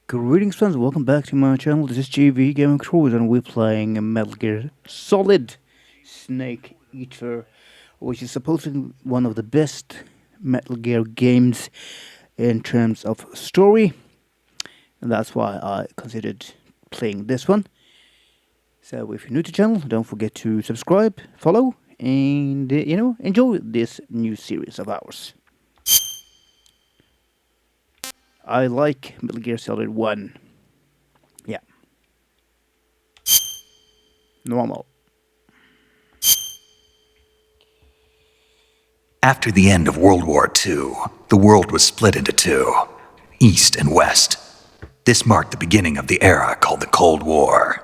Greetings friends, welcome back to my channel. This is GamerVictorious and we're playing Metal Gear Solid Snake Eater, which is supposedly one of the best Metal Gear games in terms of story. And that's why I considered playing this one. So if you're new to the channel, don't forget to subscribe, follow, and enjoy this new series of ours. I like Metal Gear Solid 1. Yeah. Normal. After the end of World War II, the world was split into two, East and West. This marked the beginning of the era called the Cold War.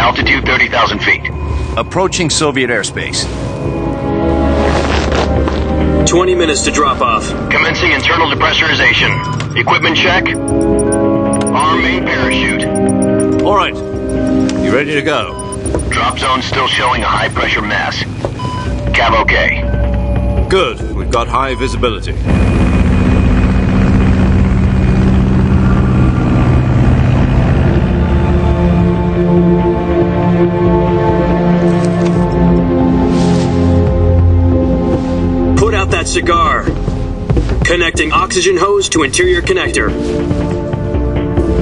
Altitude 30,000 feet. Approaching Soviet airspace. 20 minutes to drop off. Commencing internal depressurization. Equipment check. Arm main parachute. All right. You ready to go? Drop zone still showing a high pressure mass. Cav okay. Good. We've got high visibility. Cigar. Connecting oxygen hose to interior connector.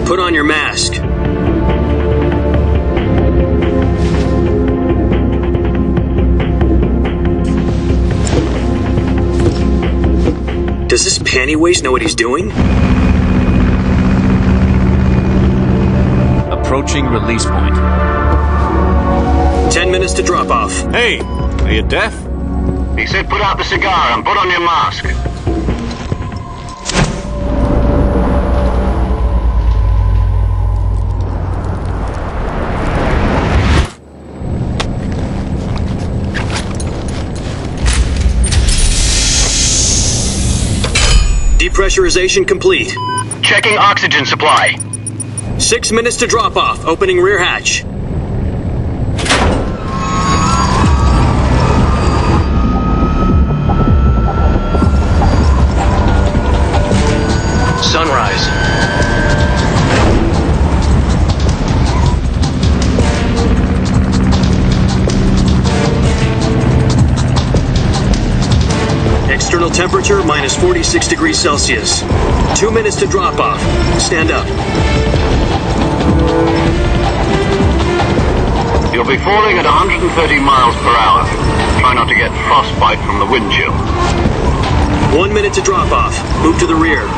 Put on your mask. Does this pantywaist know what he's doing? Approaching release point. 10 minutes to drop off. Hey, are you deaf? He said put out the cigar and put on your mask. Depressurization complete. Checking oxygen supply. 6 minutes to drop off. Opening rear hatch. Sunrise. External temperature minus 46 degrees Celsius. 2 minutes to drop off. Stand up. You'll be falling at 130 miles per hour. Try not to get frostbite from the wind chill. 1 minute to drop off. Move to the rear.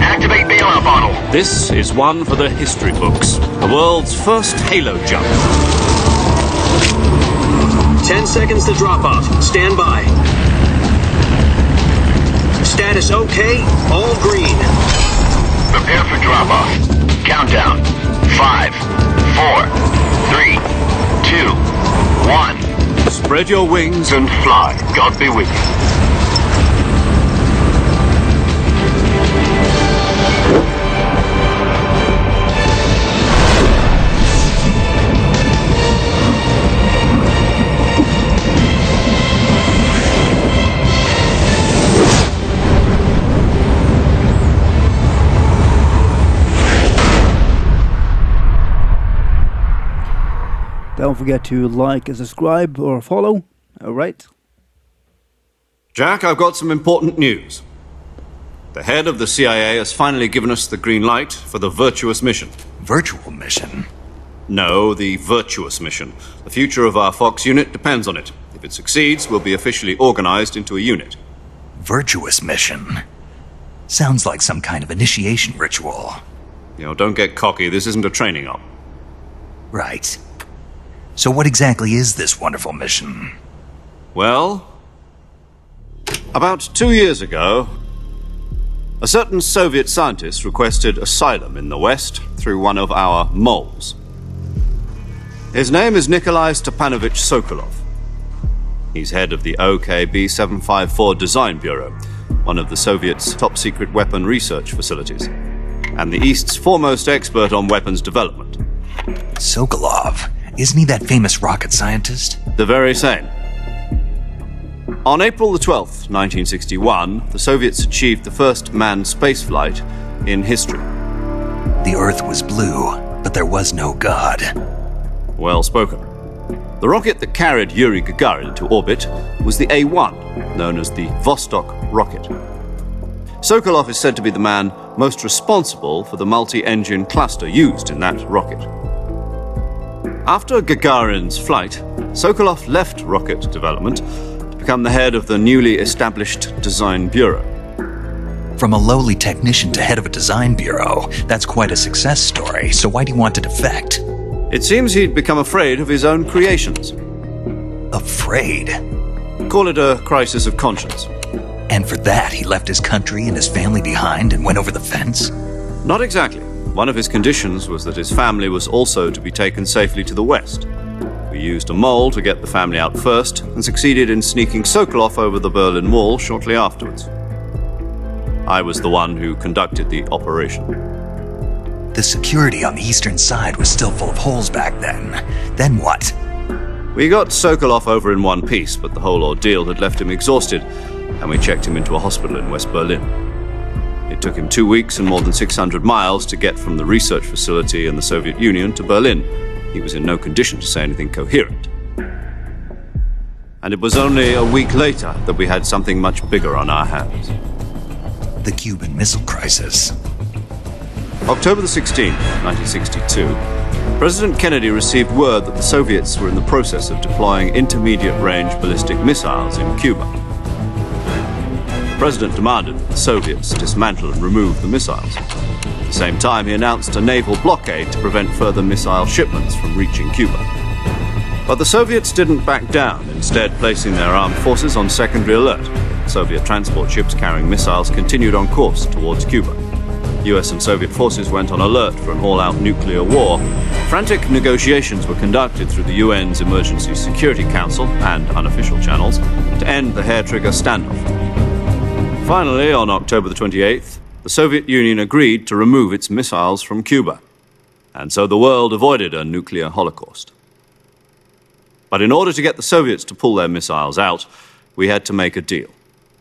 Activate bailout bottle. This is one for the history books. The world's first halo jump. 10 seconds to drop off. Stand by. Status okay. All green. Prepare for drop off. Countdown. 5, 4, 3, 2, 1. Spread your wings And fly. God be with you. Don't forget to like and subscribe or follow. Alright. Jack, I've got some important news. The head of the CIA has finally given us the green light for the virtuous mission. Virtual mission? No, the virtuous mission. The future of our Fox unit depends on it. If it succeeds, we'll be officially organized into a unit. Virtuous mission? Sounds like some kind of initiation ritual. Don't get cocky. This isn't a training op. Right. So what exactly is this wonderful mission? Well, about 2 years ago, a certain Soviet scientist requested asylum in the West through one of our moles. His name is Nikolai Stepanovich Sokolov. He's head of the OKB 754 Design Bureau, one of the Soviets' top-secret weapon research facilities, and the East's foremost expert on weapons development. Sokolov? Isn't he that famous rocket scientist? The very same. On April the 12th, 1961, the Soviets achieved the first manned spaceflight in history. The Earth was blue, but there was no God. Well spoken. The rocket that carried Yuri Gagarin into orbit was the A-1, known as the Vostok rocket. Sokolov is said to be the man most responsible for the multi-engine cluster used in that rocket. After Gagarin's flight, Sokolov left rocket development to become the head of the newly established Design Bureau. From a lowly technician to head of a design bureau, that's quite a success story, so why do you want to defect? It seems he'd become afraid of his own creations. Afraid? Call it a crisis of conscience. And for that, he left his country and his family behind and went over the fence? Not exactly. One of his conditions was that his family was also to be taken safely to the West. We used a mole to get the family out first and succeeded in sneaking Sokolov over the Berlin Wall shortly afterwards. I was the one who conducted the operation. The security on the eastern side was still full of holes back then. Then what? We got Sokolov over in one piece, but the whole ordeal had left him exhausted, and we checked him into a hospital in West Berlin. It took him 2 weeks and more than 600 miles to get from the research facility in the Soviet Union to Berlin. He was in no condition to say anything coherent. And it was only a week later that we had something much bigger on our hands. The Cuban Missile Crisis. October the 16th, 1962, President Kennedy received word that the Soviets were in the process of deploying intermediate-range ballistic missiles in Cuba. The President demanded that the Soviets dismantle and remove the missiles. At the same time, he announced a naval blockade to prevent further missile shipments from reaching Cuba. But the Soviets didn't back down, instead placing their armed forces on secondary alert. Soviet transport ships carrying missiles continued on course towards Cuba. US and Soviet forces went on alert for an all-out nuclear war. Frantic negotiations were conducted through the UN's Emergency Security Council and unofficial channels to end the hair-trigger standoff. Finally, on October the 28th, the Soviet Union agreed to remove its missiles from Cuba, and so the world avoided a nuclear holocaust. But in order to get the Soviets to pull their missiles out, we had to make a deal.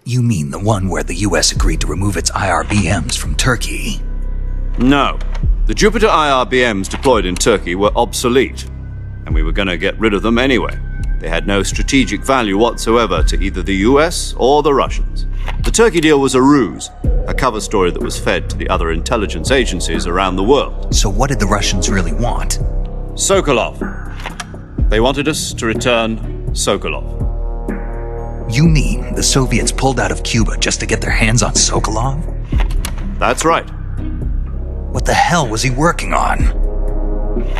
You mean the one where the US agreed to remove its IRBMs from Turkey? No. The Jupiter IRBMs deployed in Turkey were obsolete, and we were going to get rid of them anyway. They had no strategic value whatsoever to either the US or the Russians. The Turkey deal was a ruse, a cover story that was fed to the other intelligence agencies around the world. So what did the Russians really want? Sokolov. They wanted us to return Sokolov. You mean the Soviets pulled out of Cuba just to get their hands on Sokolov? That's right. What the hell was he working on?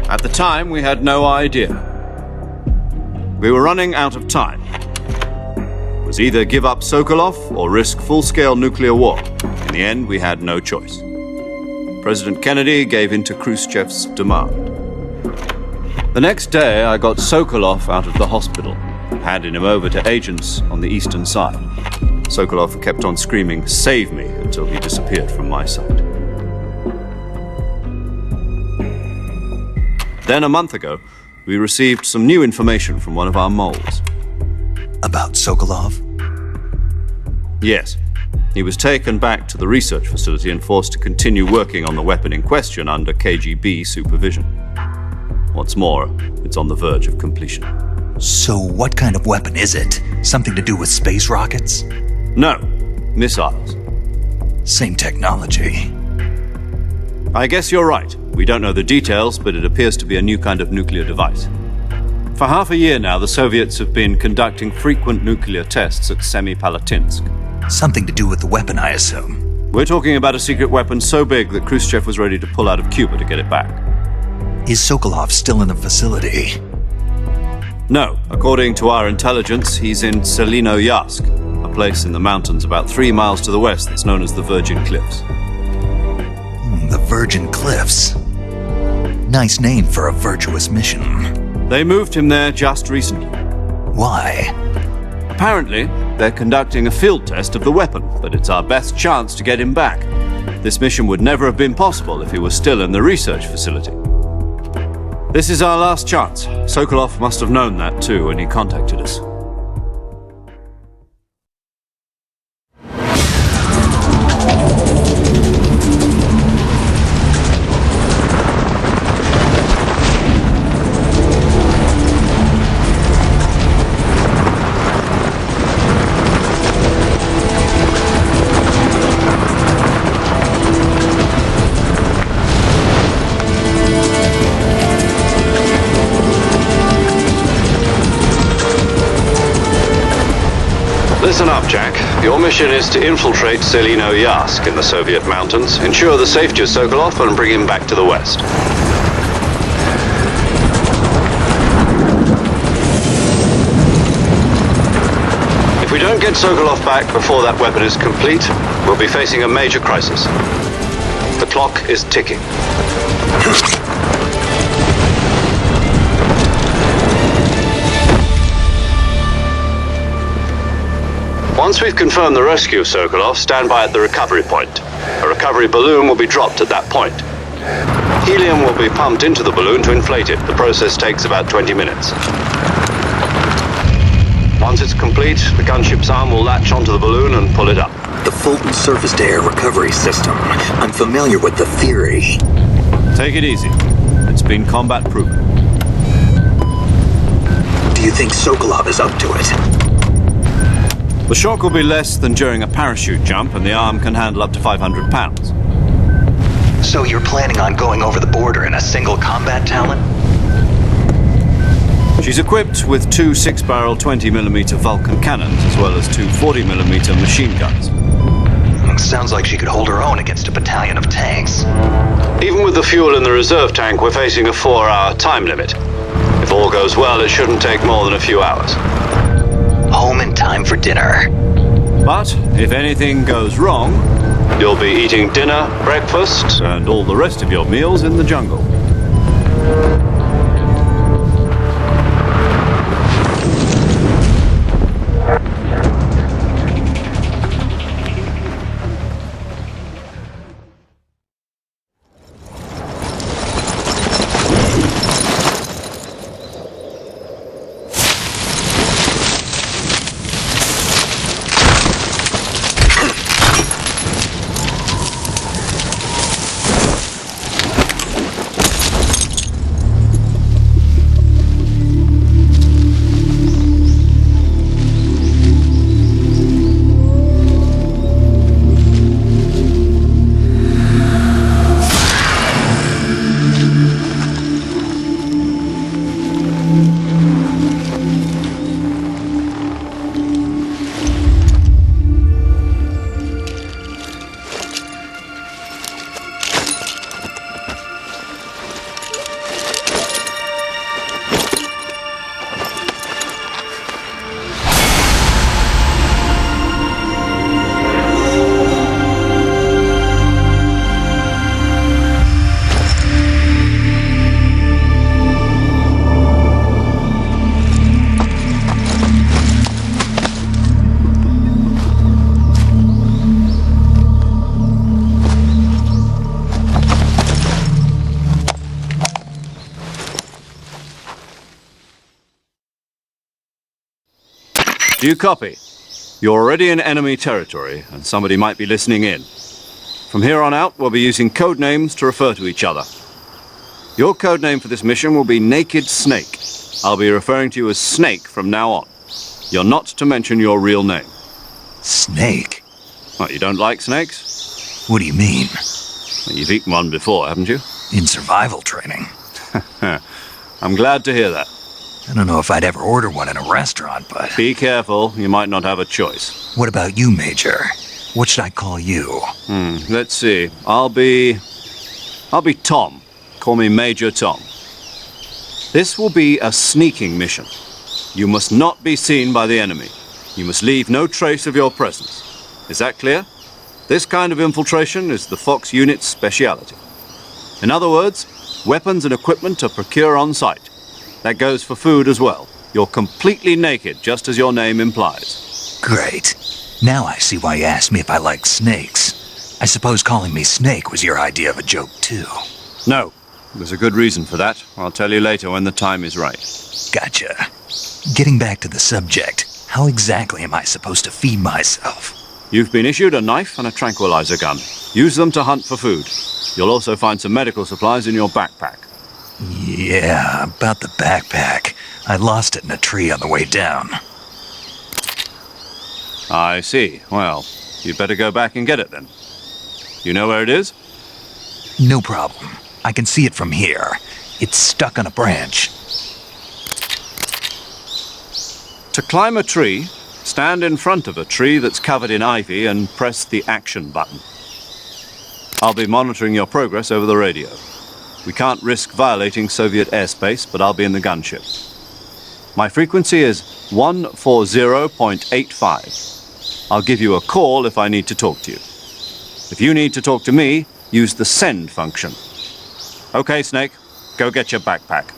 At the time, we had no idea. We were running out of time. It was either give up Sokolov or risk full-scale nuclear war. In the end, we had no choice. President Kennedy gave in to Khrushchev's demand. The next day, I got Sokolov out of the hospital, handing him over to agents on the eastern side. Sokolov kept on screaming, "Save me," until he disappeared from my sight. Then a month ago, we received some new information from one of our moles. About Sokolov? Yes. He was taken back to the research facility and forced to continue working on the weapon in question under KGB supervision. What's more, it's on the verge of completion. So what kind of weapon is it? Something to do with space rockets? No, missiles. Same technology. I guess you're right. We don't know the details, but it appears to be a new kind of nuclear device. For half a year now, the Soviets have been conducting frequent nuclear tests at Semipalatinsk. Something to do with the weapon, I assume. We're talking about a secret weapon so big that Khrushchev was ready to pull out of Cuba to get it back. Is Sokolov still in the facility? No, according to our intelligence, he's in Selino-Yask, a place in the mountains about 3 miles to the west that's known as the Virgin Cliffs. The Virgin Cliffs. Nice name for a virtuous mission. They moved him there just recently. Why? Apparently, they're conducting a field test of the weapon, but it's our best chance to get him back. This mission would never have been possible if he was still in the research facility. This is our last chance. Sokolov must have known that too when he contacted us. Listen up, Jack. Your mission is to infiltrate Selino-Yask in the Soviet mountains, ensure the safety of Sokolov, and bring him back to the West. If we don't get Sokolov back before that weapon is complete, we'll be facing a major crisis. The clock is ticking. Once we've confirmed the rescue of Sokolov, stand by at the recovery point. A recovery balloon will be dropped at that point. Helium will be pumped into the balloon to inflate it. The process takes about 20 minutes. Once it's complete, the gunship's arm will latch onto the balloon and pull it up. The Fulton surface-to-air recovery system. I'm familiar with the theory. Take it easy. It's been combat proven. Do you think Sokolov is up to it? The shock will be less than during a parachute jump, and the arm can handle up to 500 pounds. So you're planning on going over the border in a single combat Talon? She's equipped with 2 6-barrel 20mm Vulcan cannons, as well as 2 40mm machine guns. Sounds like she could hold her own against a battalion of tanks. Even with the fuel in the reserve tank, we're facing a 4-hour time limit. If all goes well, it shouldn't take more than a few hours. Home in time for dinner. But if anything goes wrong, You'll be eating dinner, breakfast, and all the rest of your meals in the jungle. Do you copy? You're already in enemy territory, and somebody might be listening in. From here on out, we'll be using code names to refer to each other. Your code name for this mission will be Naked Snake. I'll be referring to you as Snake from now on. You're not to mention your real name. Snake? What, you don't like snakes? What do you mean? Well, you've eaten one before, haven't you? In survival training. I'm glad to hear that. I don't know if I'd ever order one in a restaurant, but... Be careful, you might not have a choice. What about you, Major? What should I call you? Let's see. I'll be Tom. Call me Major Tom. This will be a sneaking mission. You must not be seen by the enemy. You must leave no trace of your presence. Is that clear? This kind of infiltration is the Fox unit's speciality. In other words, weapons and equipment to procure on site. That goes for food as well. You're completely naked, just as your name implies. Great. Now I see why you asked me if I like snakes. I suppose calling me Snake was your idea of a joke, too. No, there's a good reason for that. I'll tell you later when the time is right. Gotcha. Getting back to the subject, how exactly am I supposed to feed myself? You've been issued a knife and a tranquilizer gun. Use them to hunt for food. You'll also find some medical supplies in your backpack. Yeah, about the backpack. I lost it in a tree on the way down. I see. Well, you'd better go back and get it then. You know where it is? No problem. I can see it from here. It's stuck on a branch. To climb a tree, stand in front of a tree that's covered in ivy and press the action button. I'll be monitoring your progress over the radio. We can't risk violating Soviet airspace, but I'll be in the gunship. My frequency is 140.85. I'll give you a call if I need to talk to you. If you need to talk to me, use the send function. Okay, Snake, go get your backpack.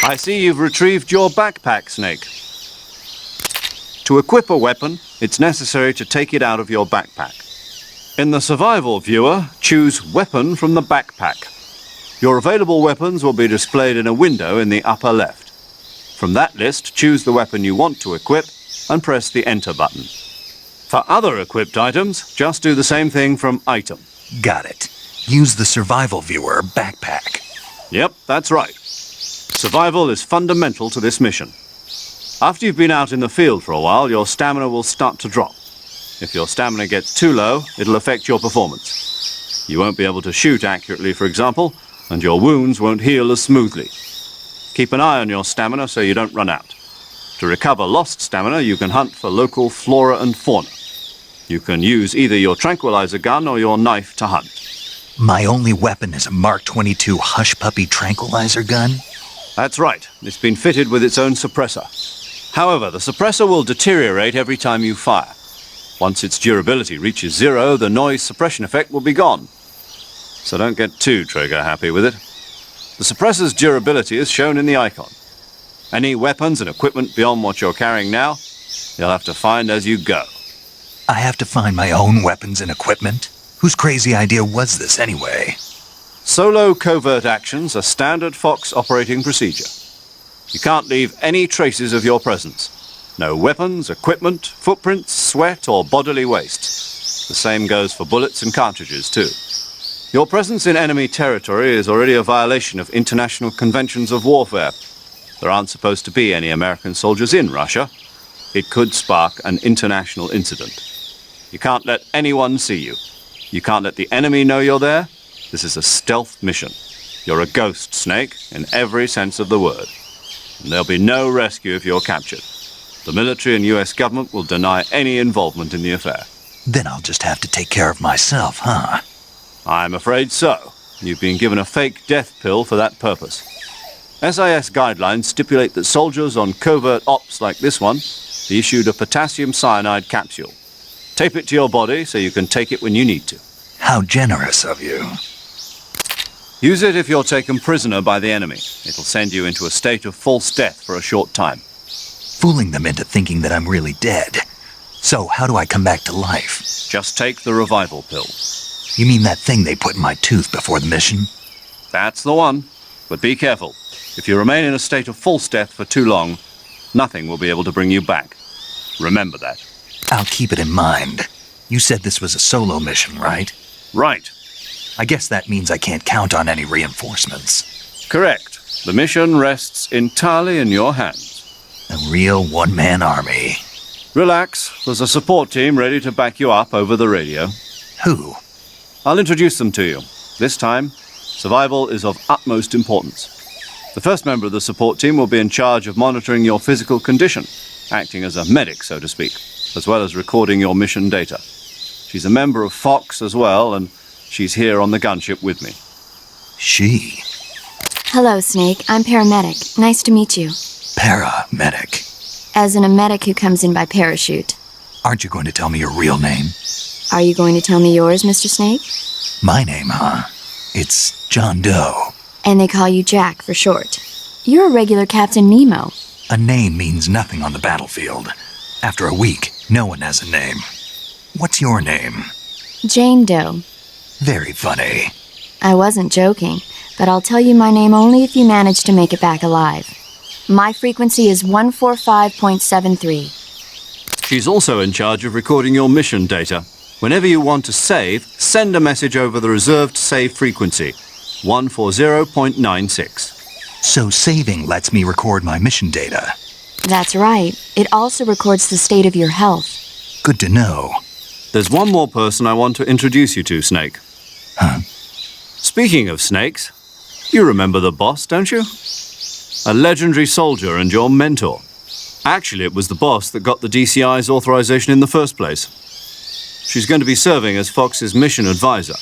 I see you've retrieved your backpack, Snake. To equip a weapon, it's necessary to take it out of your backpack. In the survival viewer, choose Weapon from the backpack. Your available weapons will be displayed in a window in the upper left. From that list, choose the weapon you want to equip and press the Enter button. For other equipped items, just do the same thing from Item. Got it. Use the survival viewer backpack. Yep, that's right. Survival is fundamental to this mission. After you've been out in the field for a while, your stamina will start to drop. If your stamina gets too low, it'll affect your performance. You won't be able to shoot accurately, for example, and your wounds won't heal as smoothly. Keep an eye on your stamina so you don't run out. To recover lost stamina, you can hunt for local flora and fauna. You can use either your tranquilizer gun or your knife to hunt. My only weapon is a Mark 22 Hush Puppy tranquilizer gun? That's right. It's been fitted with its own suppressor. However, the suppressor will deteriorate every time you fire. Once its durability reaches 0, the noise suppression effect will be gone. So don't get too trigger-happy with it. The suppressor's durability is shown in the icon. Any weapons and equipment beyond what you're carrying now, you'll have to find as you go. I have to find my own weapons and equipment? Whose crazy idea was this anyway? Solo covert actions are standard Fox operating procedure. You can't leave any traces of your presence. No weapons, equipment, footprints, sweat, or bodily waste. The same goes for bullets and cartridges, too. Your presence in enemy territory is already a violation of international conventions of warfare. There aren't supposed to be any American soldiers in Russia. It could spark an international incident. You can't let anyone see you. You can't let the enemy know you're there. This is a stealth mission. You're a ghost, Snake, in every sense of the word. And there'll be no rescue if you're captured. The military and US government will deny any involvement in the affair. Then I'll just have to take care of myself, huh? I'm afraid so. You've been given a fake death pill for that purpose. SIS guidelines stipulate that soldiers on covert ops like this one be issued a potassium cyanide capsule. Tape it to your body so you can take it when you need to. How generous of you. Use it if you're taken prisoner by the enemy. It'll send you into a state of false death for a short time. Fooling them into thinking that I'm really dead. So how do I come back to life? Just take the revival pill. You mean that thing they put in my tooth before the mission? That's the one. But be careful. If you remain in a state of false death for too long, nothing will be able to bring you back. Remember that. I'll keep it in mind. You said this was a solo mission, right? Right. I guess that means I can't count on any reinforcements. Correct. The mission rests entirely in your hands. A real one-man army. Relax. There's a support team ready to back you up over the radio. Who? I'll introduce them to you. This time, survival is of utmost importance. The first member of the support team will be in charge of monitoring your physical condition, acting as a medic, so to speak, as well as recording your mission data. She's a member of Fox as well, and she's here on the gunship with me. She? Hello, Snake. I'm paramedic. Nice to meet you. Paramedic. As in a medic who comes in by parachute. Aren't you going to tell me your real name? Are you going to tell me yours, Mr. Snake? My name, huh? It's John Doe. And they call you Jack for short. You're a regular Captain Nemo. A name means nothing on the battlefield. After a week, no one has a name. What's your name? Jane Doe. Very funny. I wasn't joking, but I'll tell you my name only if you manage to make it back alive. My frequency is 145.73. She's also in charge of recording your mission data. Whenever you want to save, send a message over the reserved save frequency, 140.96. So saving lets me record my mission data. That's right. It also records the state of your health. Good to know. There's one more person I want to introduce you to, Snake. Huh? Speaking of snakes, you remember the boss, don't you? A legendary soldier and your mentor. Actually, it was the boss that got the DCI's authorization in the first place. She's going to be serving as Fox's mission advisor.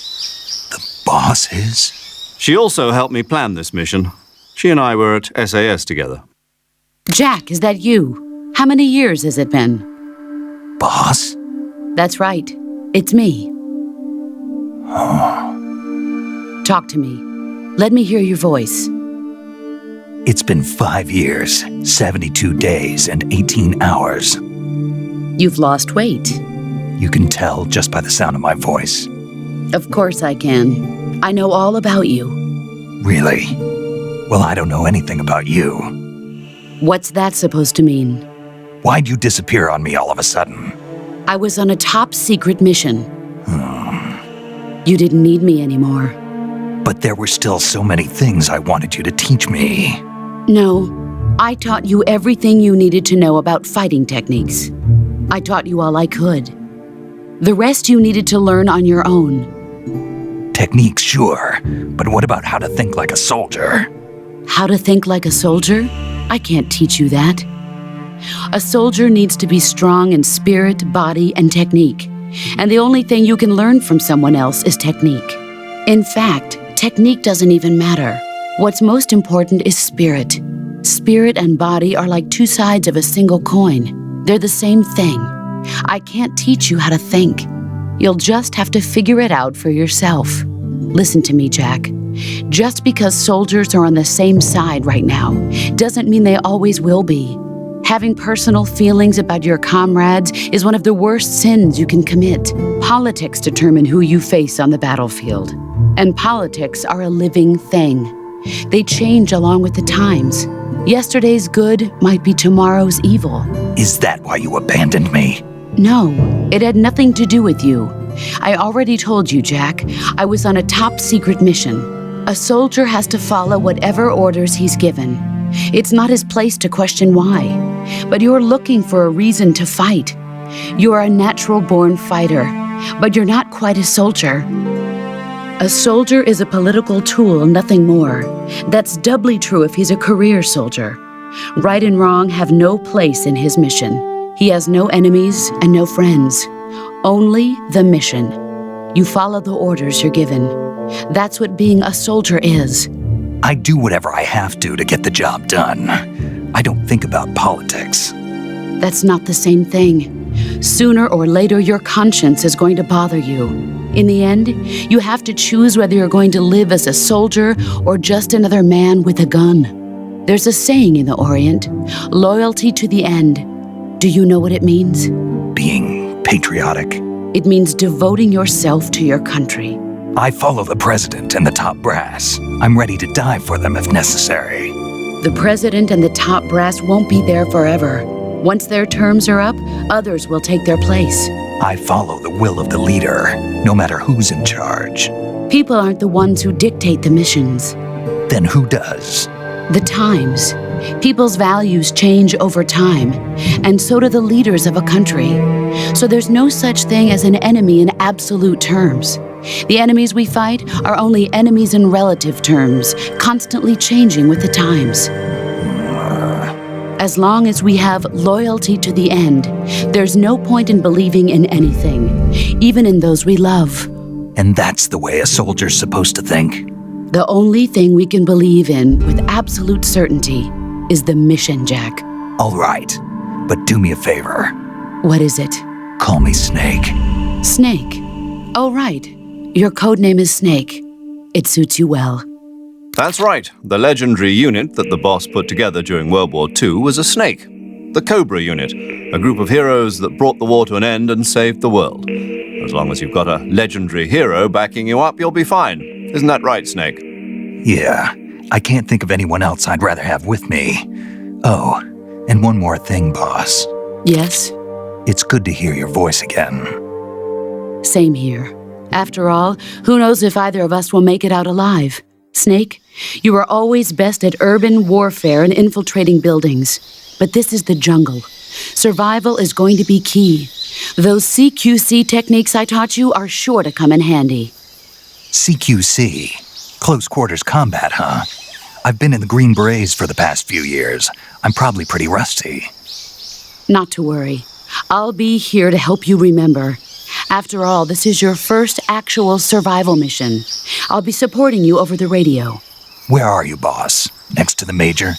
The boss is? She also helped me plan this mission. She and I were at SAS together. Jack, is that you? How many years has it been? Boss? That's right. It's me. Talk to me. Let me hear your voice. It's been 5 years, 72 days, and 18 hours. You've lost weight. You can tell just by the sound of my voice. Of course I can. I know all about you. Really? Well, I don't know anything about you. What's that supposed to mean? Why'd you disappear on me all of a sudden? I was on a top-secret mission. You didn't need me anymore. But there were still so many things I wanted you to teach me. No, I taught you everything you needed to know about fighting techniques. I taught you all I could. The rest you needed to learn on your own. Techniques, sure. But what about how to think like a soldier? How to think like a soldier? I can't teach you that. A soldier needs to be strong in spirit, body, and technique. And the only thing you can learn from someone else is technique. In fact, technique doesn't even matter. What's most important is spirit. Spirit and body are like two sides of a single coin. They're the same thing. I can't teach you how to think. You'll just have to figure it out for yourself. Listen to me, Jack. Just because soldiers are on the same side right now doesn't mean they always will be. Having personal feelings about your comrades is one of the worst sins you can commit. Politics determine who you face on the battlefield. And politics are a living thing. They change along with the times. Yesterday's good might be tomorrow's evil. Is that why you abandoned me? No, it had nothing to do with you. I already told you, Jack. I was on a top-secret mission. A soldier has to follow whatever orders he's given. It's not his place to question why. But you're looking for a reason to fight. You're a natural-born fighter, but you're not quite a soldier. A soldier is a political tool, nothing more. That's doubly true if he's a career soldier. Right and wrong have no place in his mission. He has no enemies and no friends. Only the mission. You follow the orders you're given. That's what being a soldier is. I do whatever I have to get the job done. I don't think about politics. That's not the same thing. Sooner or later, your conscience is going to bother you. In the end, you have to choose whether you're going to live as a soldier or just another man with a gun. There's a saying in the Orient, loyalty to the end. Do you know what it means? Being patriotic. It means devoting yourself to your country. I follow the president and the top brass. I'm ready to die for them if necessary. The president and the top brass won't be there forever. Once their terms are up, others will take their place. I follow the will of the leader, no matter who's in charge. People aren't the ones who dictate the missions. Then who does? The times. People's values change over time, and so do the leaders of a country. So there's no such thing as an enemy in absolute terms. The enemies we fight are only enemies in relative terms, constantly changing with the times. As long as we have loyalty to the end, there's no point in believing in anything, even in those we love. And that's the way a soldier's supposed to think? The only thing we can believe in with absolute certainty is the mission, Jack. All right, but do me a favor. What is it? Call me Snake. Snake? Oh, right. Your codename is Snake. It suits you well. That's right. The legendary unit that the boss put together during World War II was a snake. The Cobra unit, a group of heroes that brought the war to an end and saved the world. As long as you've got a legendary hero backing you up, you'll be fine. Isn't that right, Snake? Yeah, I can't think of anyone else I'd rather have with me. Oh, and one more thing, boss. Yes? It's good to hear your voice again. Same here. After all, who knows if either of us will make it out alive? Snake, you are always best at urban warfare and infiltrating buildings. But this is the jungle. Survival is going to be key. Those CQC techniques I taught you are sure to come in handy. CQC? Close quarters combat, huh? I've been in the Green Berets for the past few years. I'm probably pretty rusty. Not to worry. I'll be here to help you remember. After all, this is your first actual survival mission. I'll be supporting you over the radio. Where are you, boss? Next to the Major?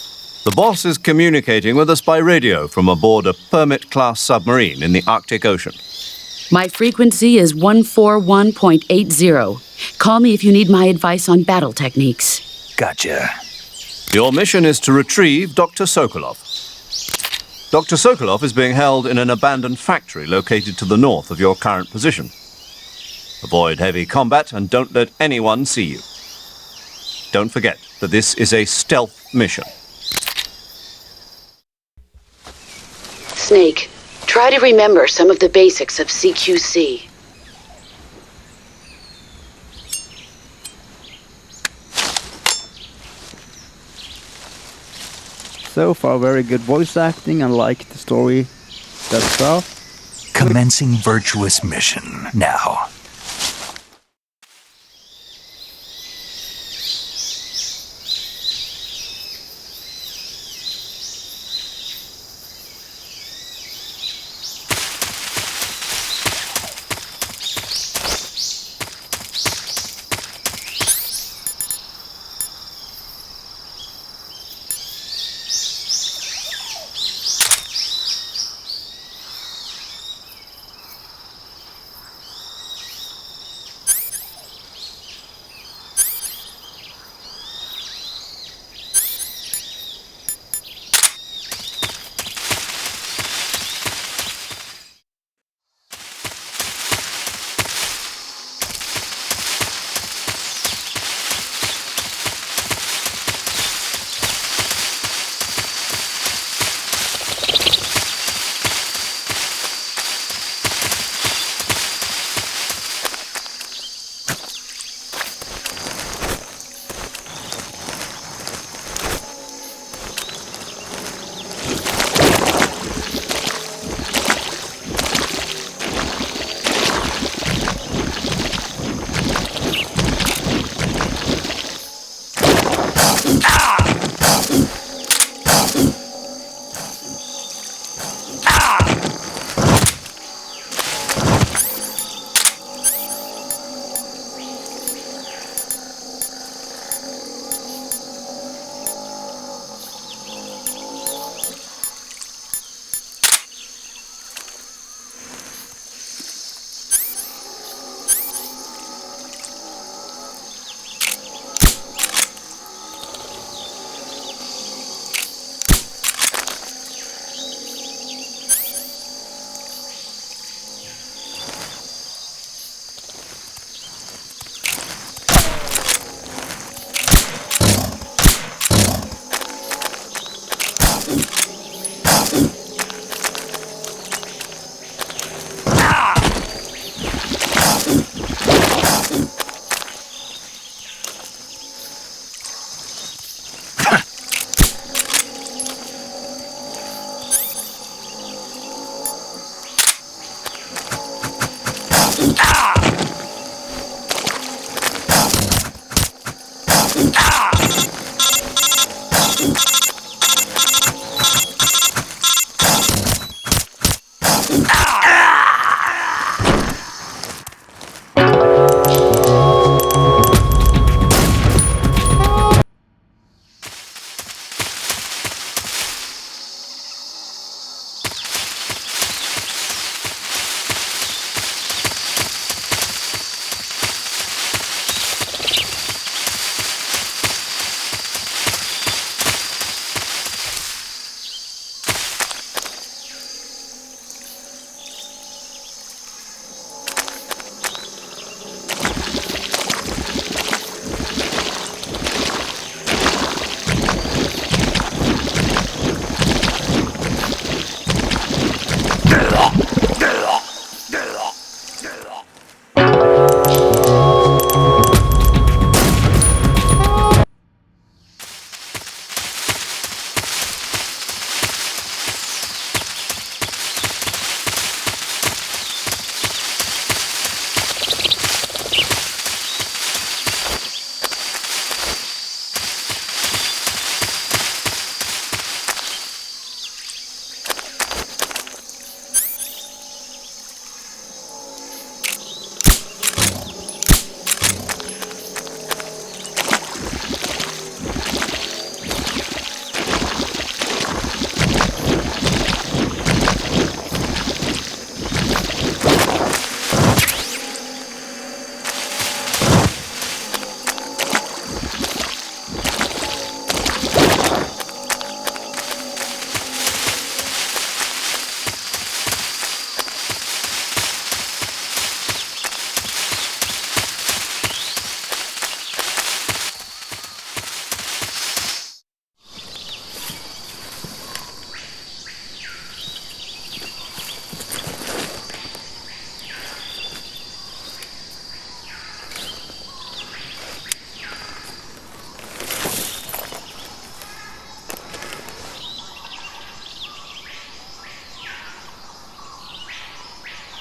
The boss is communicating with us by radio from aboard a Permit-class submarine in the Arctic Ocean. My frequency is 141.80. Call me if you need my advice on battle techniques. Gotcha. Your mission is to retrieve Dr. Sokolov. Dr. Sokolov is being held in an abandoned factory located to the north of your current position. Avoid heavy combat and don't let anyone see you. Don't forget that this is a stealth mission. Snake, try to remember some of the basics of CQC. So far, very good voice acting and like the story thus far. Commencing virtuous mission now.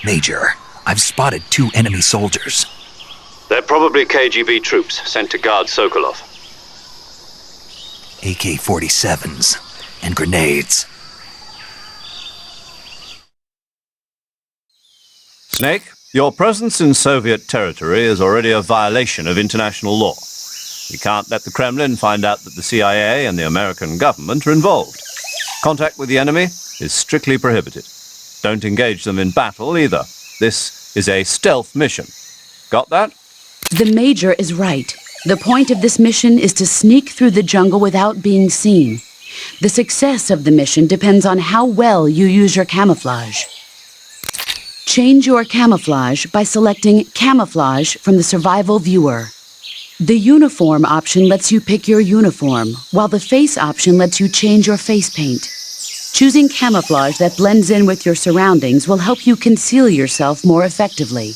Major, I've spotted 2 enemy soldiers. They're probably KGB troops sent to guard Sokolov. AK-47s and grenades. Snake, your presence in Soviet territory is already a violation of international law. We can't let the Kremlin find out that the CIA and the American government are involved. Contact with the enemy is strictly prohibited. Don't engage them in battle either. This is a stealth mission. Got that? The Major is right. The point of this mission is to sneak through the jungle without being seen. The success of the mission depends on how well you use your camouflage. Change your camouflage by selecting Camouflage from the Survival Viewer. The Uniform option lets you pick your uniform, while the Face option lets you change your face paint. Choosing camouflage that blends in with your surroundings will help you conceal yourself more effectively.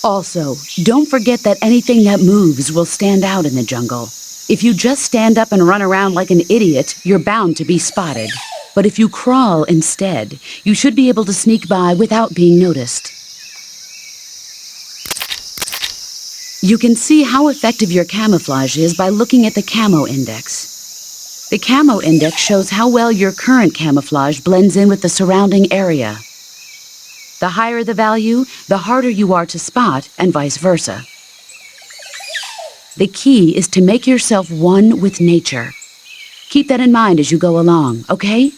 Also, don't forget that anything that moves will stand out in the jungle. If you just stand up and run around like an idiot, you're bound to be spotted. But if you crawl instead, you should be able to sneak by without being noticed. You can see how effective your camouflage is by looking at the Camo Index. The Camo Index shows how well your current camouflage blends in with the surrounding area. The higher the value, the harder you are to spot, and vice versa. The key is to make yourself one with nature. Keep that in mind as you go along, okay?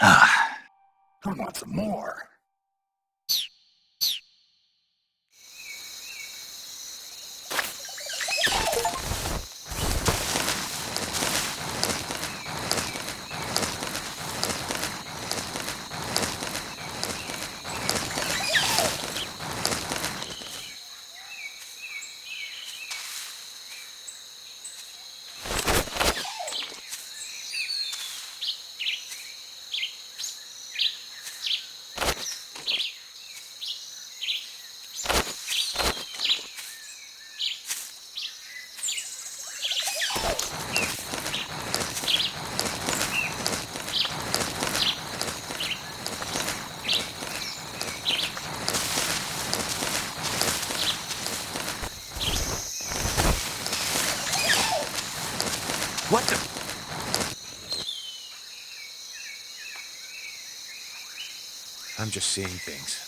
I want some more. What the? I'm just seeing things.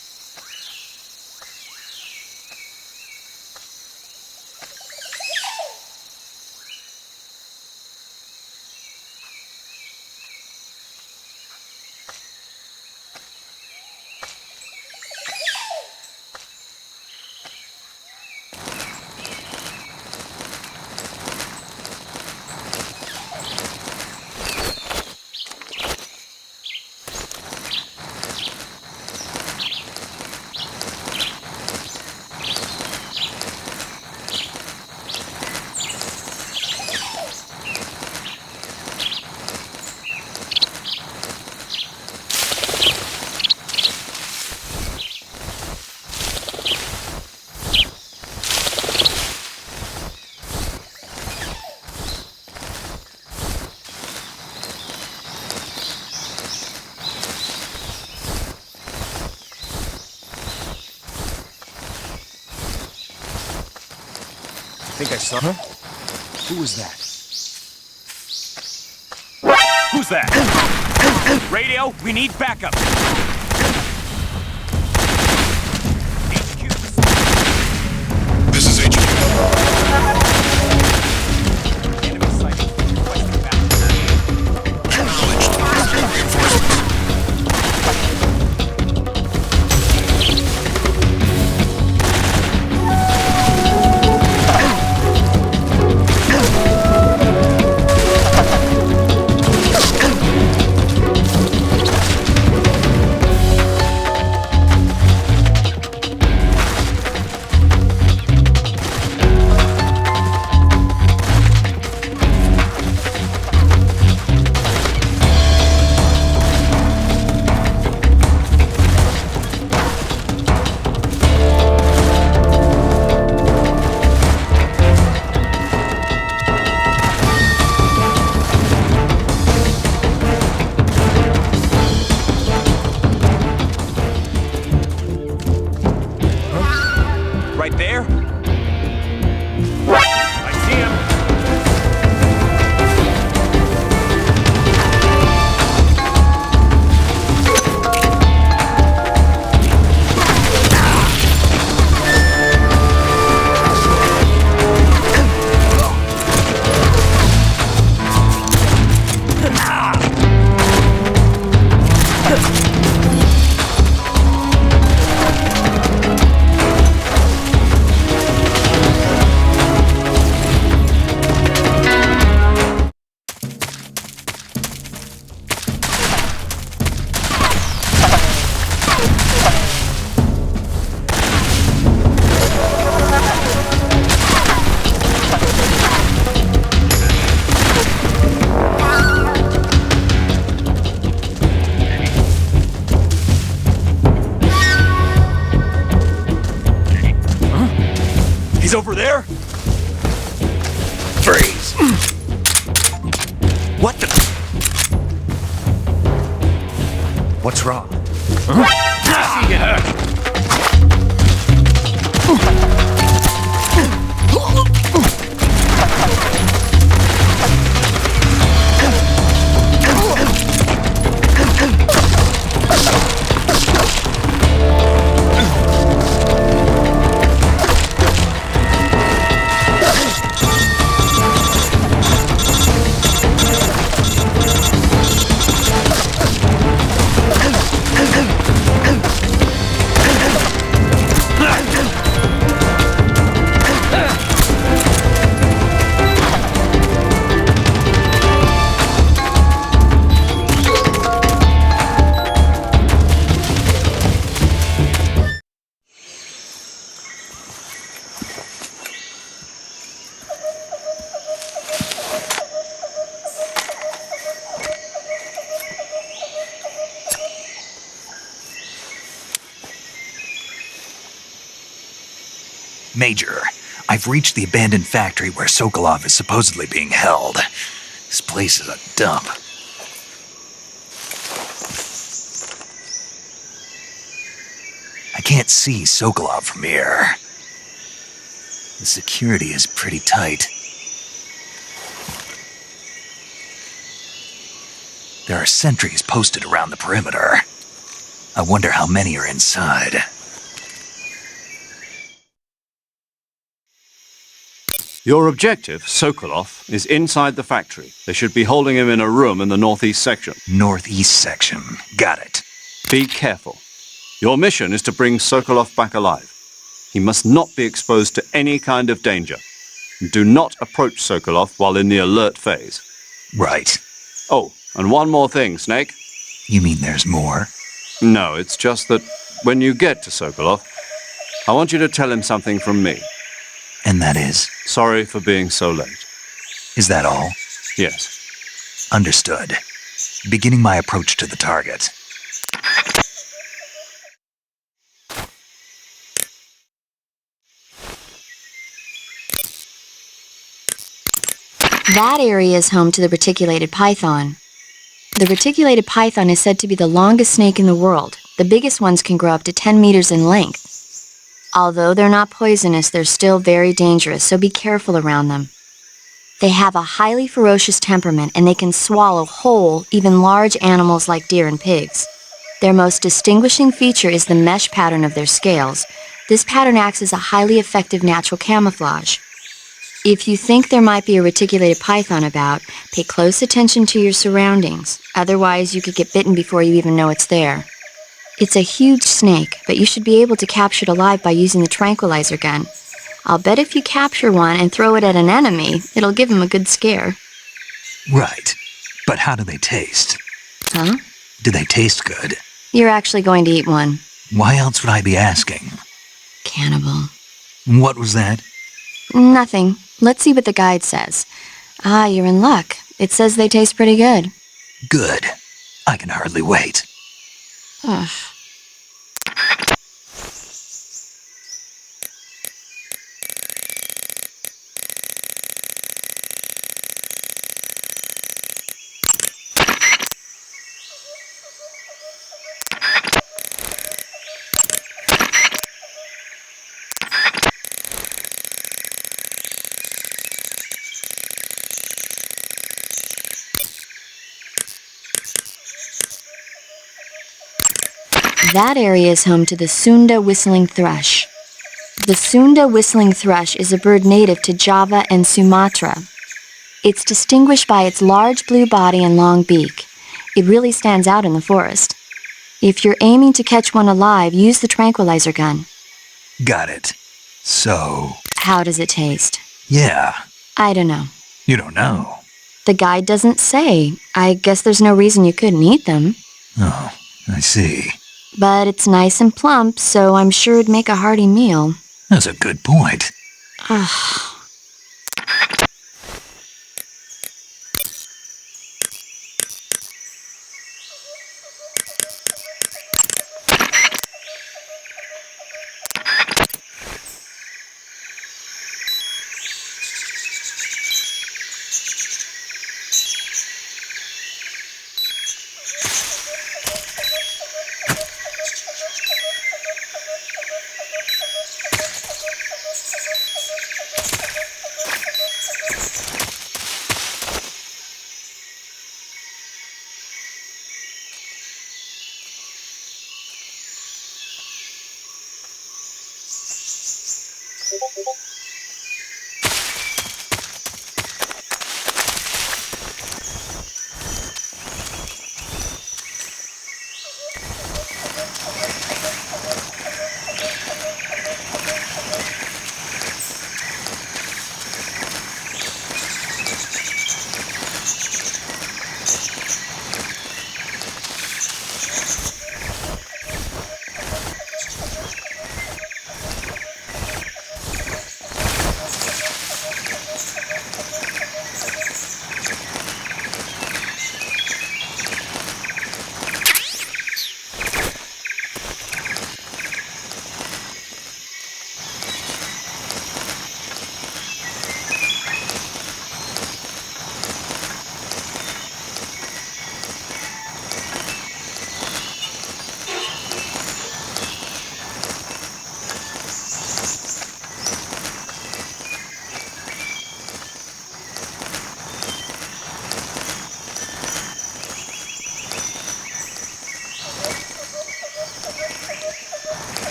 think I saw... Huh? Who was that? Who's that? Radio, we need backup. This is HQ. Enemy sighting. Requesting backup. Acknowledged. Reinforcements. Right there? I see him. He's over there? Freeze! What the... What's wrong? I see you. Major, I've reached the abandoned factory where Sokolov is supposedly being held. This place is a dump. I can't see Sokolov from here. The security is pretty tight. There are sentries posted around the perimeter. I wonder how many are inside. Your objective, Sokolov, is inside the factory. They should be holding him in a room in the northeast section. Northeast section. Got it. Be careful. Your mission is to bring Sokolov back alive. He must not be exposed to any kind of danger. Do not approach Sokolov while in the alert phase. Right. Oh, and one more thing, Snake. You mean there's more? No, it's just that when you get to Sokolov, I want you to tell him something from me. And that is? Sorry for being so late. Is that all? Yes. Understood. Beginning my approach to the target. That area is home to the reticulated python. The reticulated python is said to be the longest snake in the world. The biggest ones can grow up to 10 meters in length. Although they're not poisonous, they're still very dangerous, so be careful around them. They have a highly ferocious temperament, and they can swallow whole, even large animals like deer and pigs. Their most distinguishing feature is the mesh pattern of their scales. This pattern acts as a highly effective natural camouflage. If you think there might be a reticulated python about, pay close attention to your surroundings. Otherwise, you could get bitten before you even know it's there. It's a huge snake, but you should be able to capture it alive by using the tranquilizer gun. I'll bet if you capture one and throw it at an enemy, it'll give him a good scare. Right. But how do they taste? Huh? Do they taste good? You're actually going to eat one. Why else would I be asking? Cannibal. What was that? Nothing. Let's see what the guide says. Ah, you're in luck. It says they taste pretty good. Good. I can hardly wait. Ugh. That area is home to the Sunda whistling thrush. The Sunda whistling thrush is a bird native to Java and Sumatra. It's distinguished by its large blue body and long beak. It really stands out in the forest. If you're aiming to catch one alive, use the tranquilizer gun. Got it. So... How does it taste? Yeah. I don't know. You don't know. The guide doesn't say. I guess there's no reason you couldn't eat them. Oh, I see. But it's nice and plump, so I'm sure it'd make a hearty meal. That's a good point. Ugh.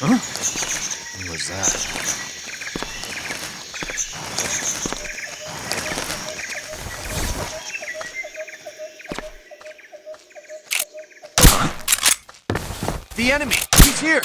Huh? What was that? The enemy! He's here!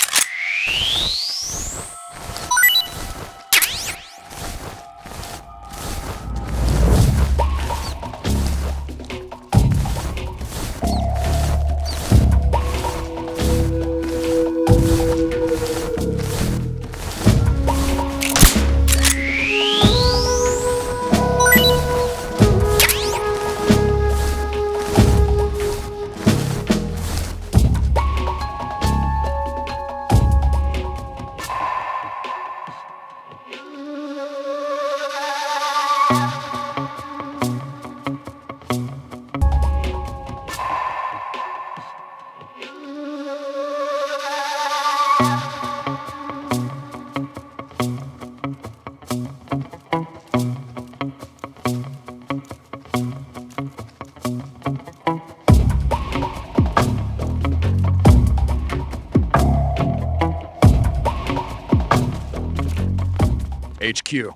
HQ.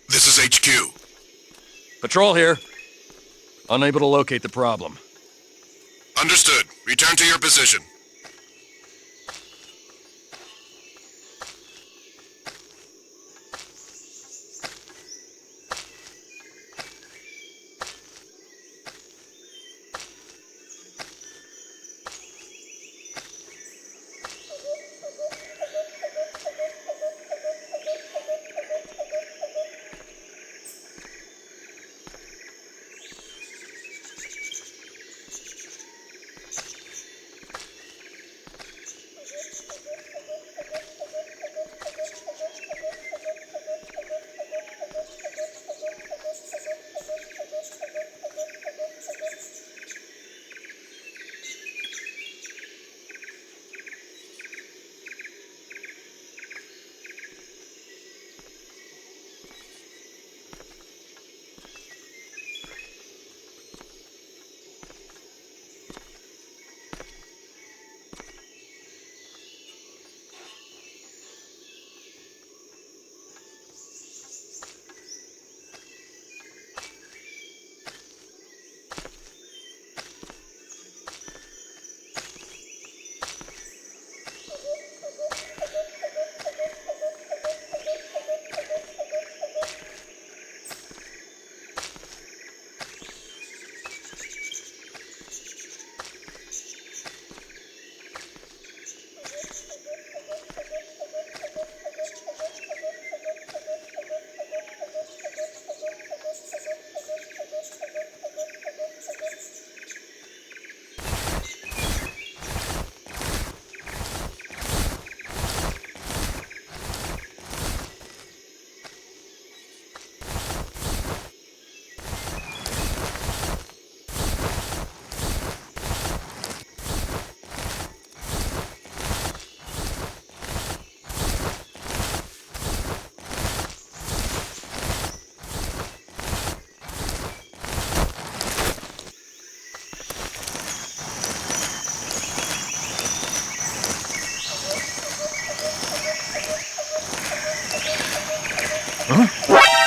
This is HQ. Patrol here. Unable to locate the problem. Understood. Return to your position.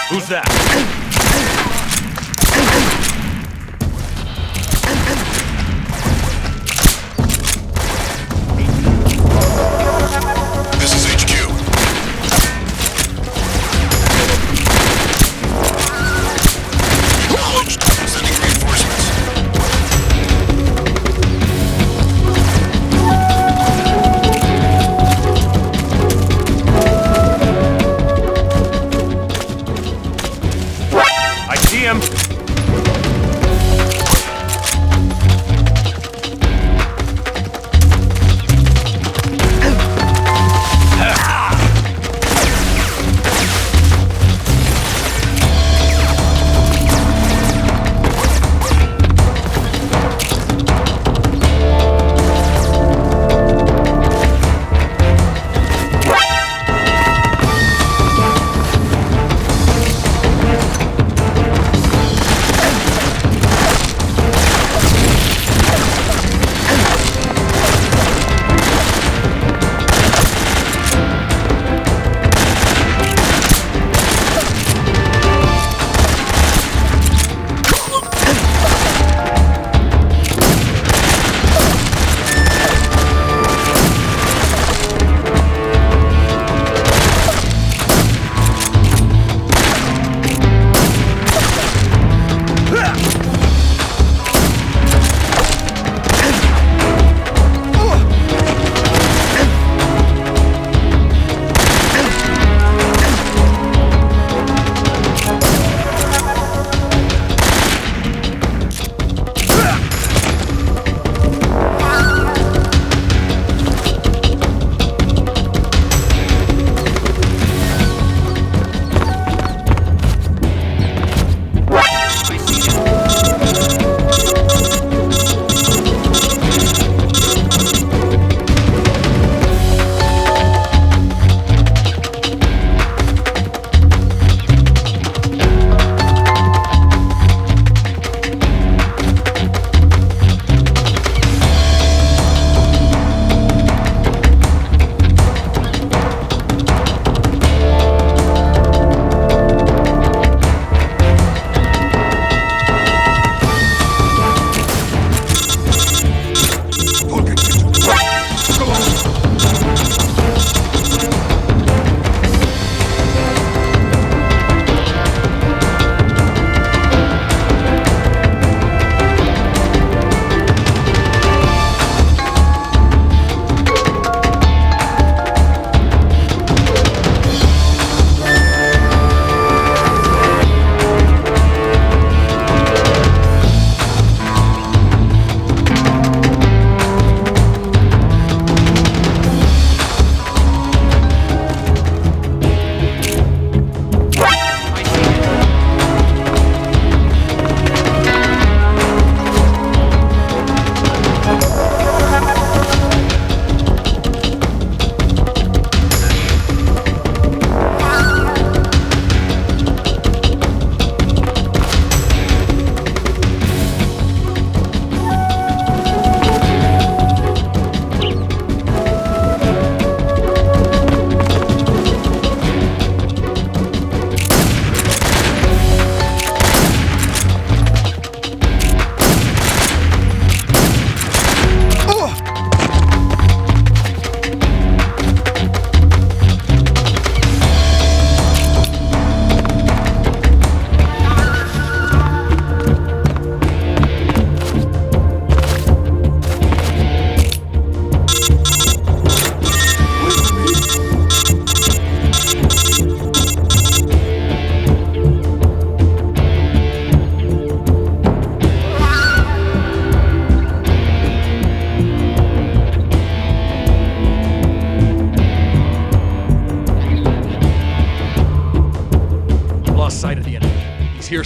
Who's that? This is HQ. Acknowledged. Sending reinforcements. I see him.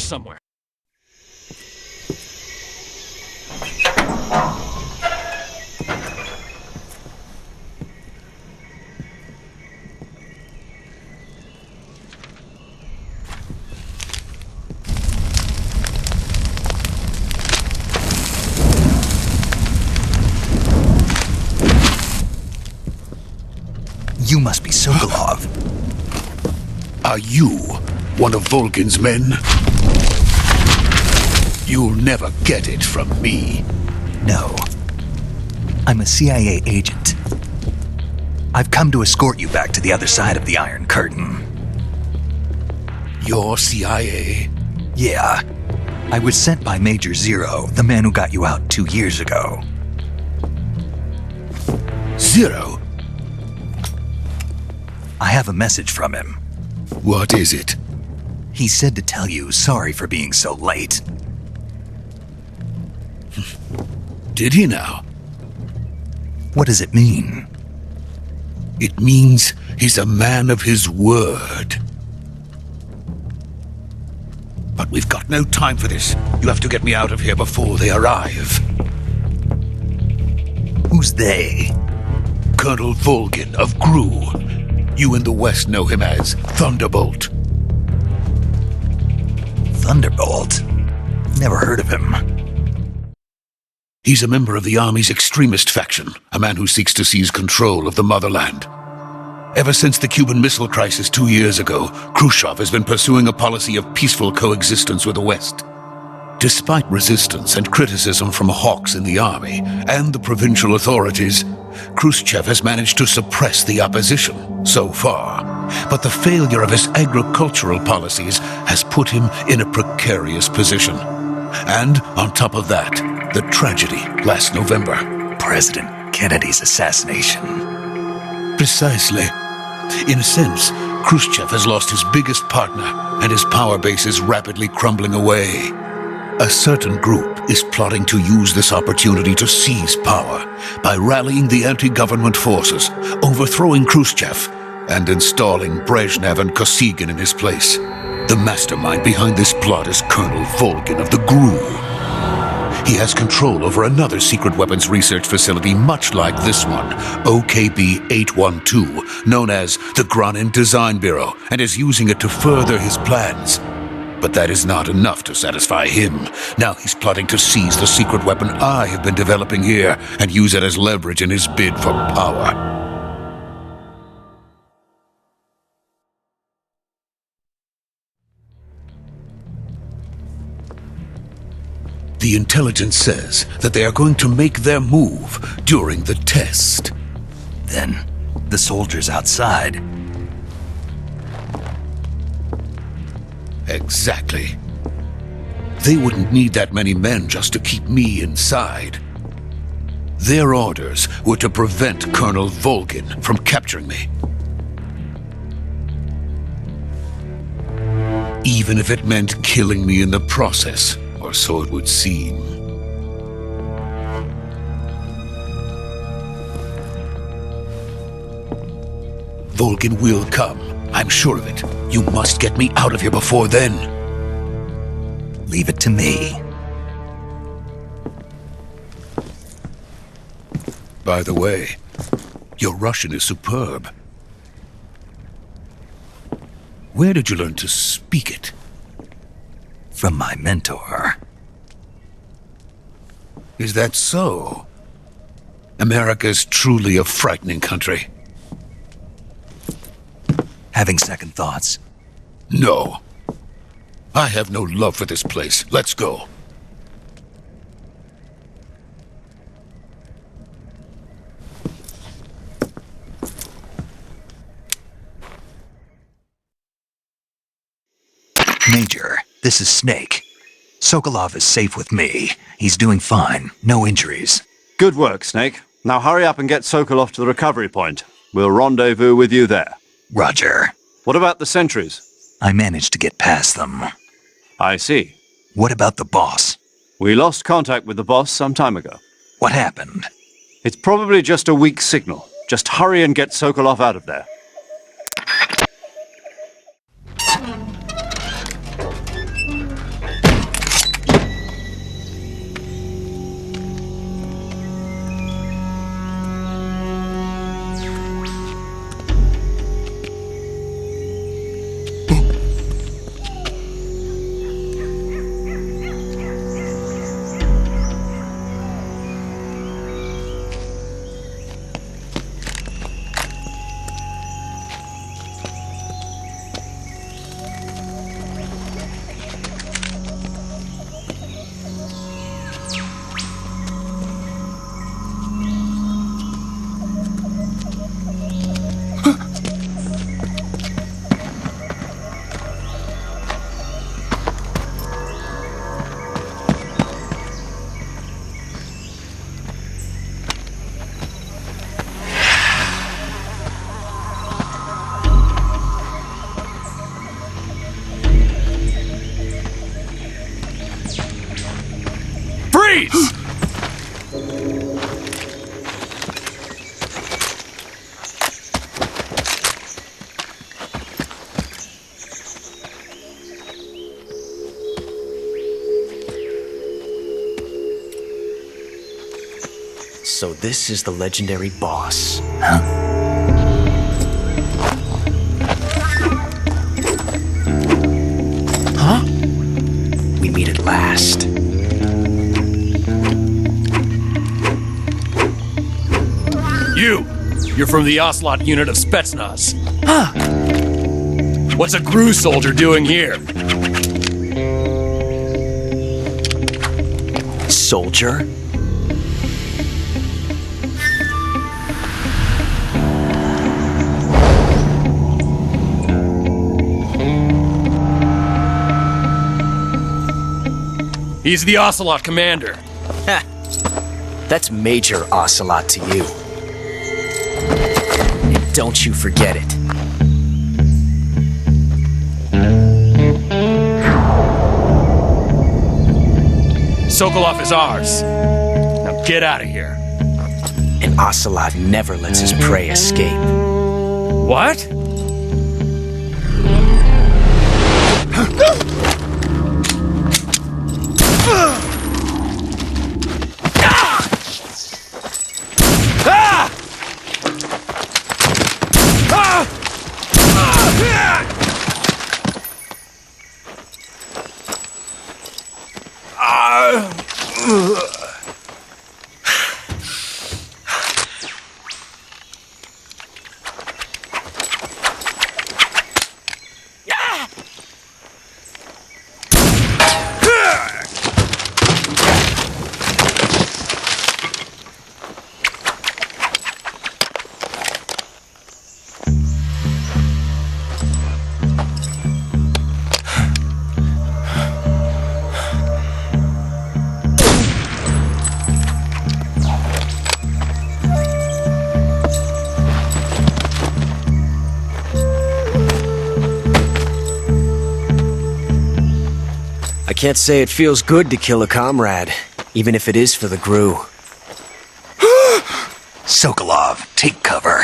somewhere. You must be Sokolov. Are you one of Volgin's men? You'll never get it from me. No. I'm a CIA agent. I've come to escort you back to the other side of the Iron Curtain. You're CIA? Yeah. I was sent by Major Zero, the man who got you out 2 years ago. Zero? I have a message from him. What is it? He said to tell you sorry for being so late. Did he now? What does it mean? It means he's a man of his word. But we've got no time for this. You have to get me out of here before they arrive. Who's they? Colonel Volgin of GRU. You in the West know him as Thunderbolt. Thunderbolt? Never heard of him. He's a member of the Army's extremist faction, a man who seeks to seize control of the motherland. Ever since the Cuban Missile Crisis 2 years ago, Khrushchev has been pursuing a policy of peaceful coexistence with the West. Despite resistance and criticism from hawks in the army and the provincial authorities, Khrushchev has managed to suppress the opposition so far. But the failure of his agricultural policies has put him in a precarious position. And on top of that, the tragedy last November. President Kennedy's assassination. Precisely. In a sense, Khrushchev has lost his biggest partner, and his power base is rapidly crumbling away. A certain group is plotting to use this opportunity to seize power by rallying the anti-government forces, overthrowing Khrushchev, and installing Brezhnev and Kosygin in his place. The mastermind behind this plot is Colonel Volgin of the GRU. He has control over another secret weapons research facility much like this one, OKB-812, known as the Granin Design Bureau, and is using it to further his plans. But that is not enough to satisfy him. Now he's plotting to seize the secret weapon I have been developing here and use it as leverage in his bid for power. The intelligence says that they are going to make their move during the test. Then, the soldiers outside. Exactly. They wouldn't need that many men just to keep me inside. Their orders were to prevent Colonel Volgin from capturing me. Even if it meant killing me in the process, or so it would seem. Volgin will come. I'm sure of it. You must get me out of here before then. Leave it to me. By the way, your Russian is superb. Where did you learn to speak it? From my mentor. Is that so? America's truly a frightening country. Having second thoughts? No. I have no love for this place. Let's go. Major, this is Snake. Sokolov is safe with me. He's doing fine. No injuries. Good work, Snake. Now hurry up and get Sokolov to the recovery point. We'll rendezvous with you there. Roger. What about the sentries? I managed to get past them. I see. What about the boss? We lost contact with the boss some time ago. What happened? It's probably just a weak signal. Just hurry and get Sokolov out of there. Freeze! So this is the legendary boss. Huh? We meet at last. You're from the Ocelot unit of Spetsnaz. Huh. What's a GRU soldier doing here? Soldier? He's the Ocelot commander. Ha! That's Major Ocelot to you. And don't you forget it. Sokolov is ours. Now get out of here. And Ocelot never lets his prey escape. What? I can't say it feels good to kill a comrade, even if it is for the GRU. Sokolov, take cover.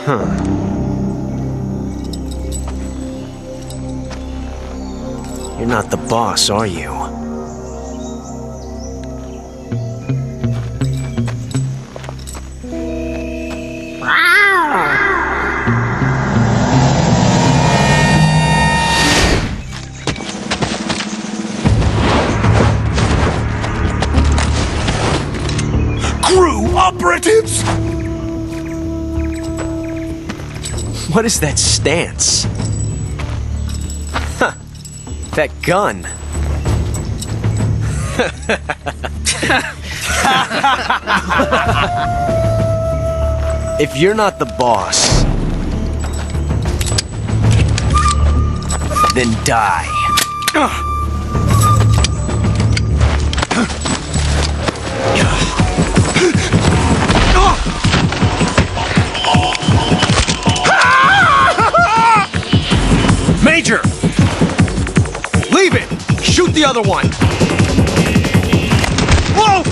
Huh. You're not the boss, are you? GRU operatives! What is that stance? Huh. That gun. If you're not the boss, then die. Major! Leave it! Shoot the other one! Whoa!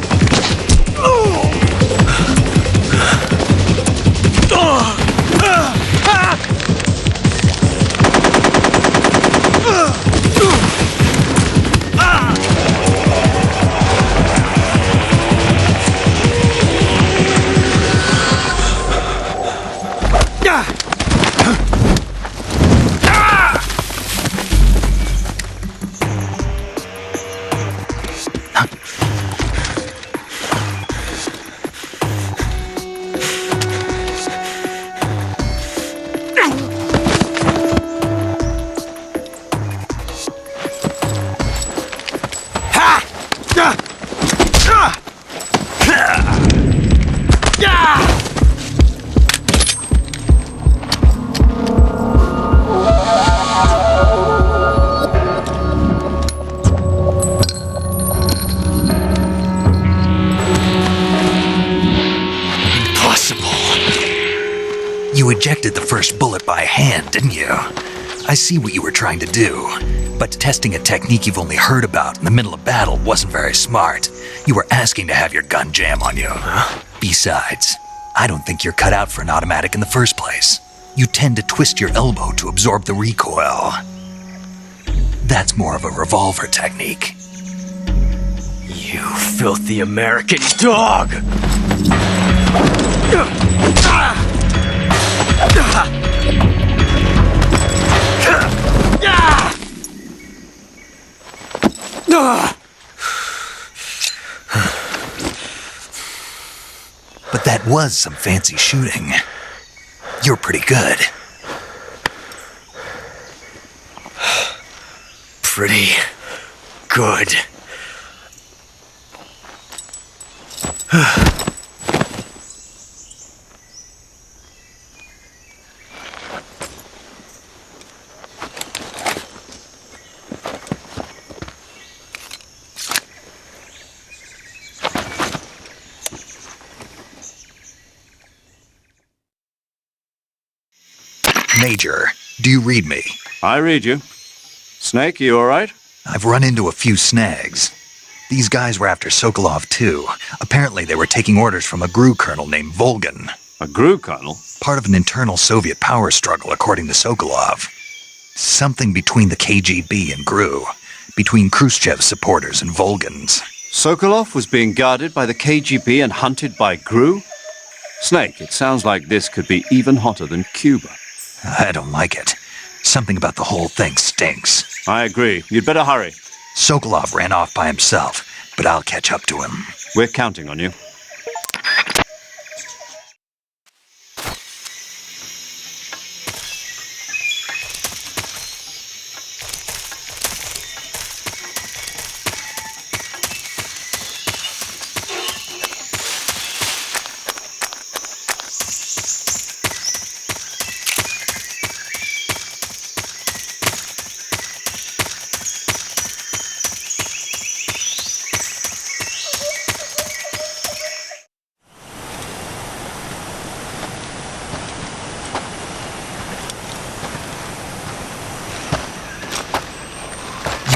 You ejected the first bullet by hand, didn't you? I see what you were trying to do, but testing a technique you've only heard about in the middle of battle wasn't very smart. You were asking to have your gun jam on you. Huh? Besides, I don't think you're cut out for an automatic in the first place. You tend to twist your elbow to absorb the recoil. That's more of a revolver technique. You filthy American dog! But that was some fancy shooting. You're pretty good. Pretty good. Major, do you read me? I read you. Snake, you alright? I've run into a few snags. These guys were after Sokolov too. Apparently they were taking orders from a GRU colonel named Volgan. A GRU colonel? Part of an internal Soviet power struggle, according to Sokolov. Something between the KGB and GRU. Between Khrushchev's supporters and Volgan's. Sokolov was being guarded by the KGB and hunted by GRU? Snake, it sounds like this could be even hotter than Cuba. I don't like it. Something about the whole thing stinks. I agree. You'd better hurry. Sokolov ran off by himself, but I'll catch up to him. We're counting on you.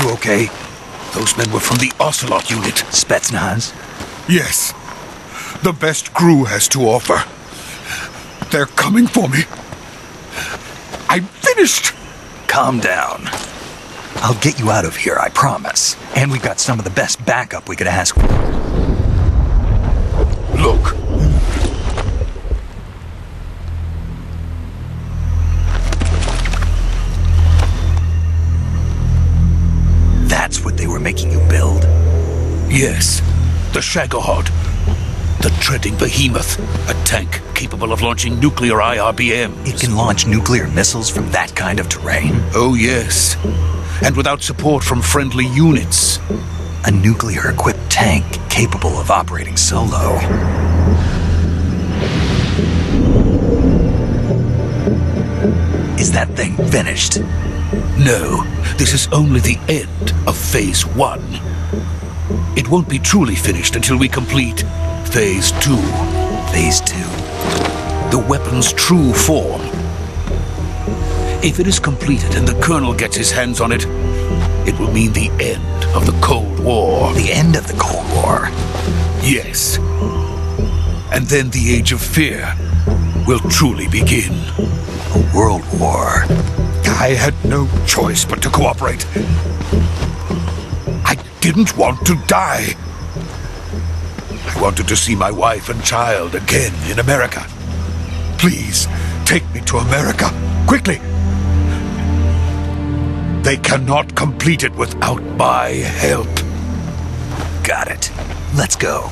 You okay? Those men were from the Ocelot unit. Spetsnaz? Yes. The best GRU has to offer. They're coming for me. I'm finished! Calm down. I'll get you out of here, I promise. And we've got some of the best backup we could ask for. Look. That's what they were making you build? Yes. The Shagohod. The treading behemoth. A tank capable of launching nuclear IRBMs. It can launch nuclear missiles from that kind of terrain? Oh, yes. And without support from friendly units. A nuclear-equipped tank capable of operating solo. Is that thing finished? No, this is only the end of Phase 1. It won't be truly finished until we complete Phase 2. Phase 2? The weapon's true form. If it is completed and the Colonel gets his hands on it, it will mean the end of the Cold War. The end of the Cold War? Yes. And then the Age of Fear will truly begin. A world war. I had no choice but to cooperate. I didn't want to die. I wanted to see my wife and child again in America. Please, take me to America, quickly. They cannot complete it without my help. Got it. Let's go.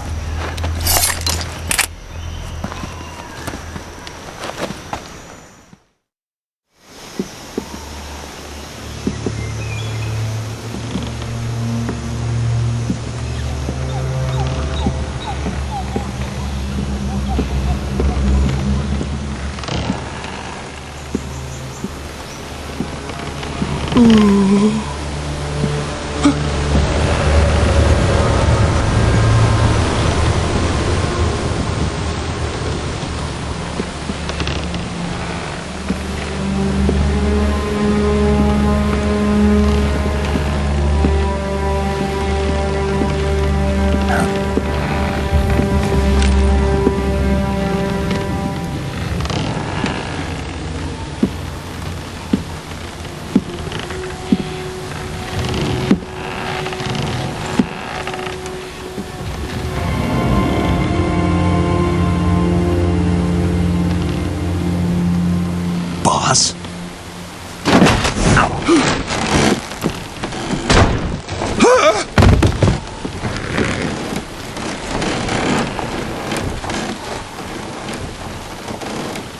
boss.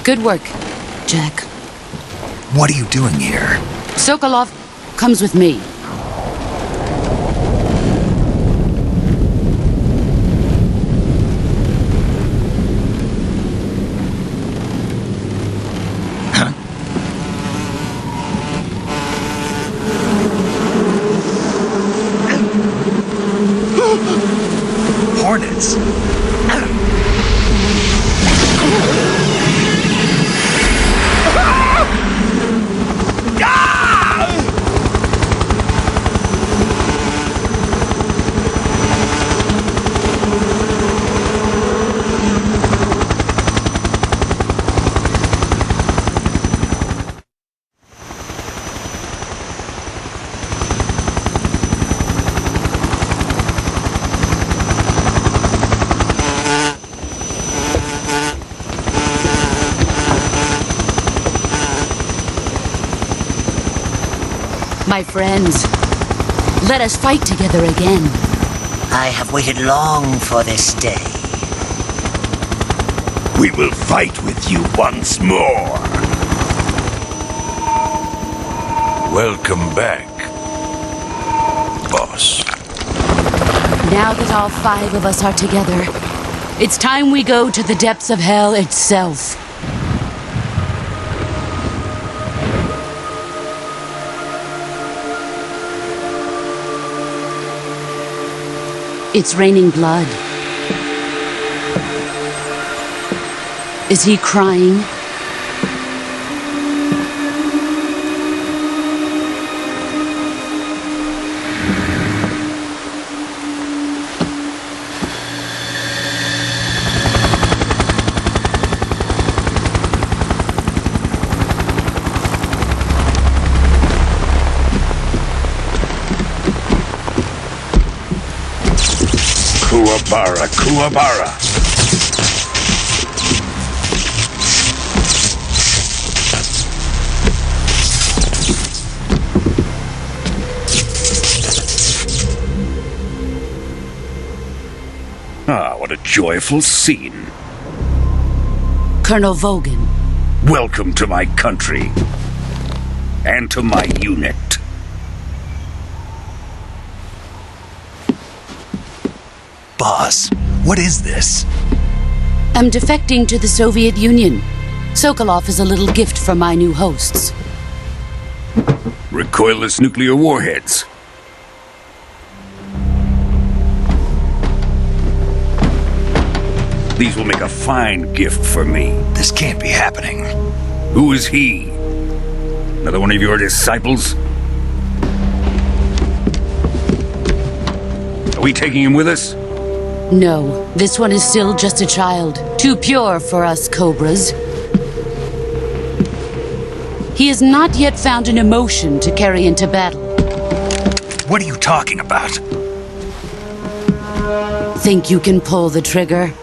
Good work, Jack. What are you doing here? Sokolov comes with me. Hornets. My friends, let us fight together again. I have waited long for this day. We will fight with you once more. Welcome back, boss. Now that all 5 of us are together, it's time we go to the depths of hell itself. It's raining blood. Is he crying? Kuwabara, Kuwabara. Ah, what a joyful scene. Colonel Vogan. Welcome to my country. And to my unit. Boss, what is this? I'm defecting to the Soviet Union. Sokolov is a little gift from my new hosts. Recoilless nuclear warheads. These will make a fine gift for me. This can't be happening. Who is he? Another one of your disciples? Are we taking him with us? No, this one is still just a child. Too pure for us Cobras. He has not yet found an emotion to carry into battle. What are you talking about? Think you can pull the trigger?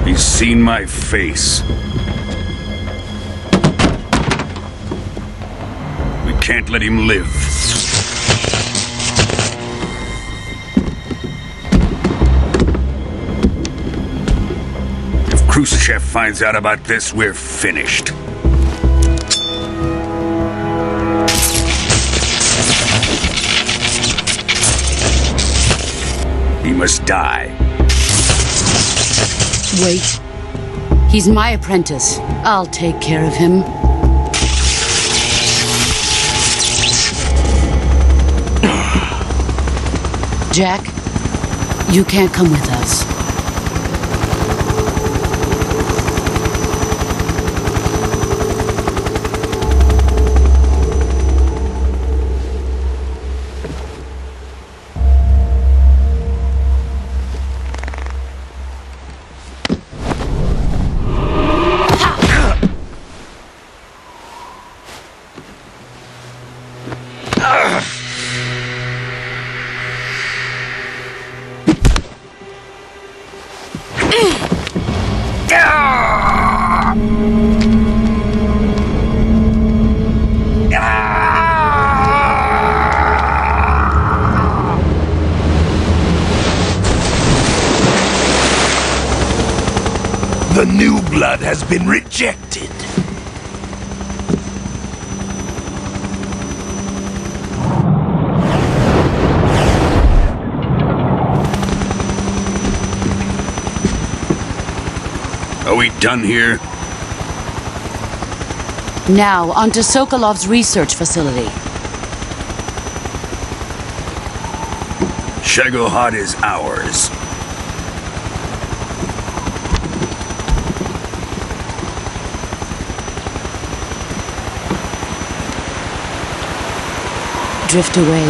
He's seen my face. We can't let him live. If Khrushchev finds out about this, we're finished. He must die. Wait. He's my apprentice. I'll take care of him. Jack, you can't come with us. The new blood has been rejected. Are we done here? Now, onto Sokolov's research facility. Shagohod is ours. Drift away.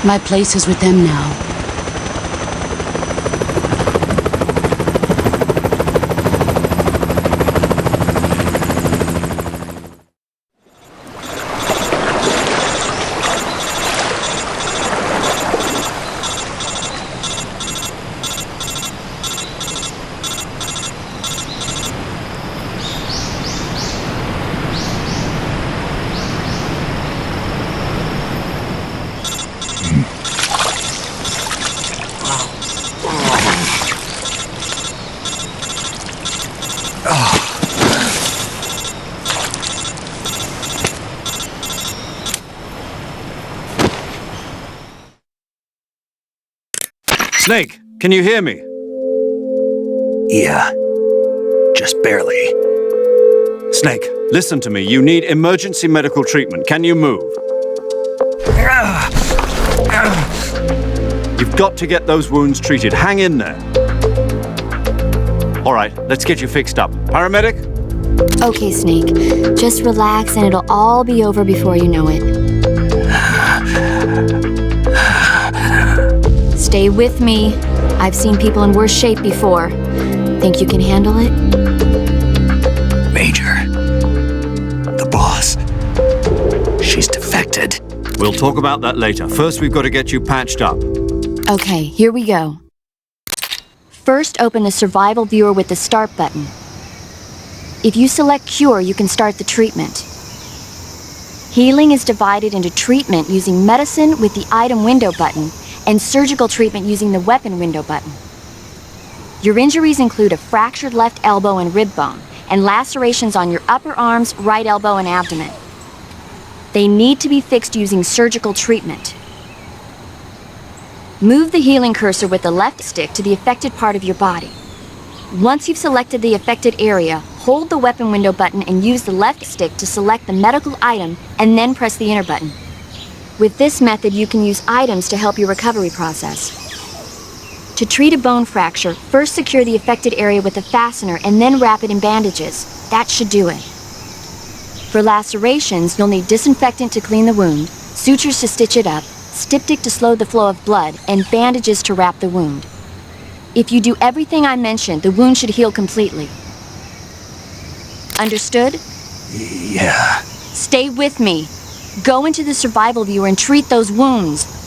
My place is with them now. Snake, can you hear me? Yeah. Just barely. Snake, listen to me. You need emergency medical treatment. Can you move? You've got to get those wounds treated. Hang in there. All right, let's get you fixed up. Paramedic? Okay, Snake. Just relax and it'll all be over before you know it. Stay with me. I've seen people in worse shape before. Think you can handle it? Major. The boss. She's defected. We'll talk about that later. First, we've got to get you patched up. Okay, here we go. First, open the survival viewer with the start button. If you select cure, you can start the treatment. Healing is divided into treatment using medicine with the item window button and surgical treatment using the weapon window button. Your injuries include a fractured left elbow and rib bone, and lacerations on your upper arms, right elbow, and abdomen. They need to be fixed using surgical treatment. Move the healing cursor with the left stick to the affected part of your body. Once you've selected the affected area, hold the weapon window button and use the left stick to select the medical item, and then press the enter button. With this method, you can use items to help your recovery process. To treat a bone fracture, first secure the affected area with a fastener and then wrap it in bandages. That should do it. For lacerations, you'll need disinfectant to clean the wound, sutures to stitch it up, styptic to slow the flow of blood, and bandages to wrap the wound. If you do everything I mentioned, the wound should heal completely. Understood? Yeah. Stay with me. Go into the survival viewer and treat those wounds.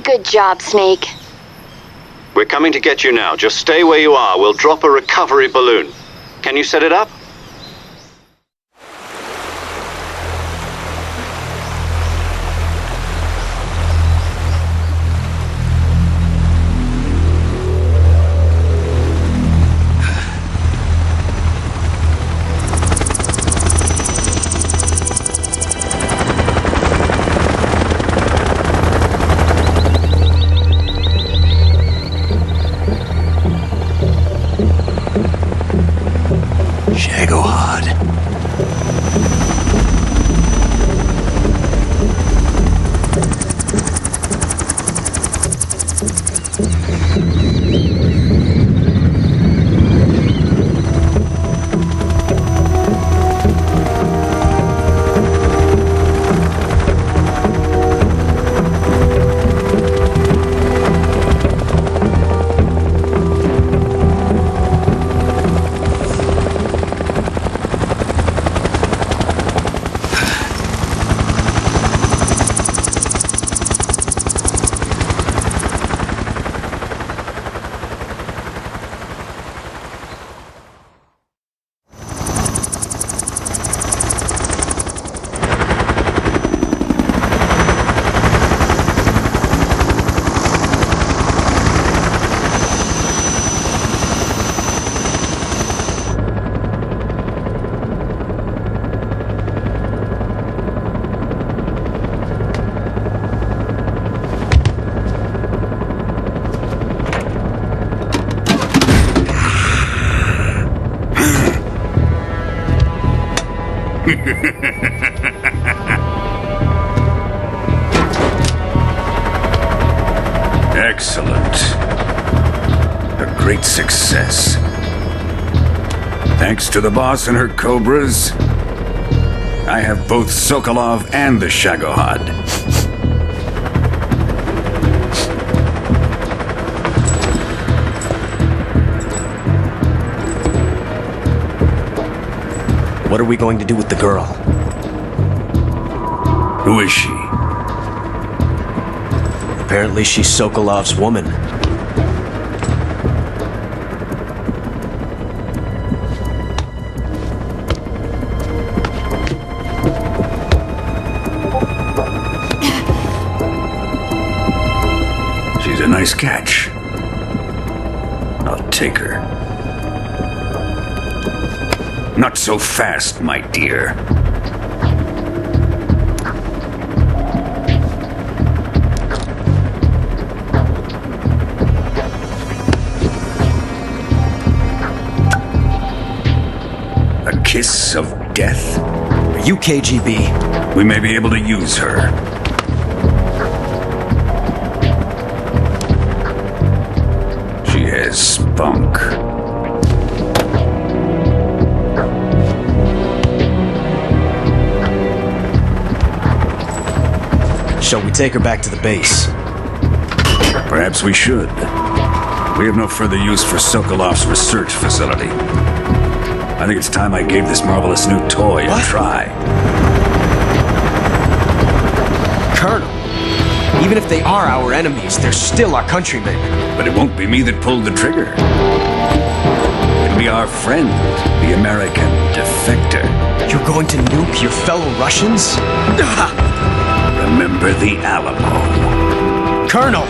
Good job, Snake. We're coming to get you now. Just stay where you are. We'll drop a recovery balloon. Can you set it up? Excellent. A great success. Thanks to the boss and her Cobras, I have both Sokolov and the Shagohod. What are we going to do with the girl? Who is she? Apparently she's Sokolov's woman. She's a nice catch. I'll take her. Not so fast, my dear. A kiss of death? Are you KGB? We may be able to use her. She has spunk. Shall we take her back to the base? Perhaps we should. We have no further use for Sokolov's research facility. I think it's time I gave this marvelous new toy a try. Colonel, even if they are our enemies, they're still our countrymen. But it won't be me that pulled the trigger. It'll be our friend, the American defector. You're going to nuke your fellow Russians? Remember the Alamo. Colonel!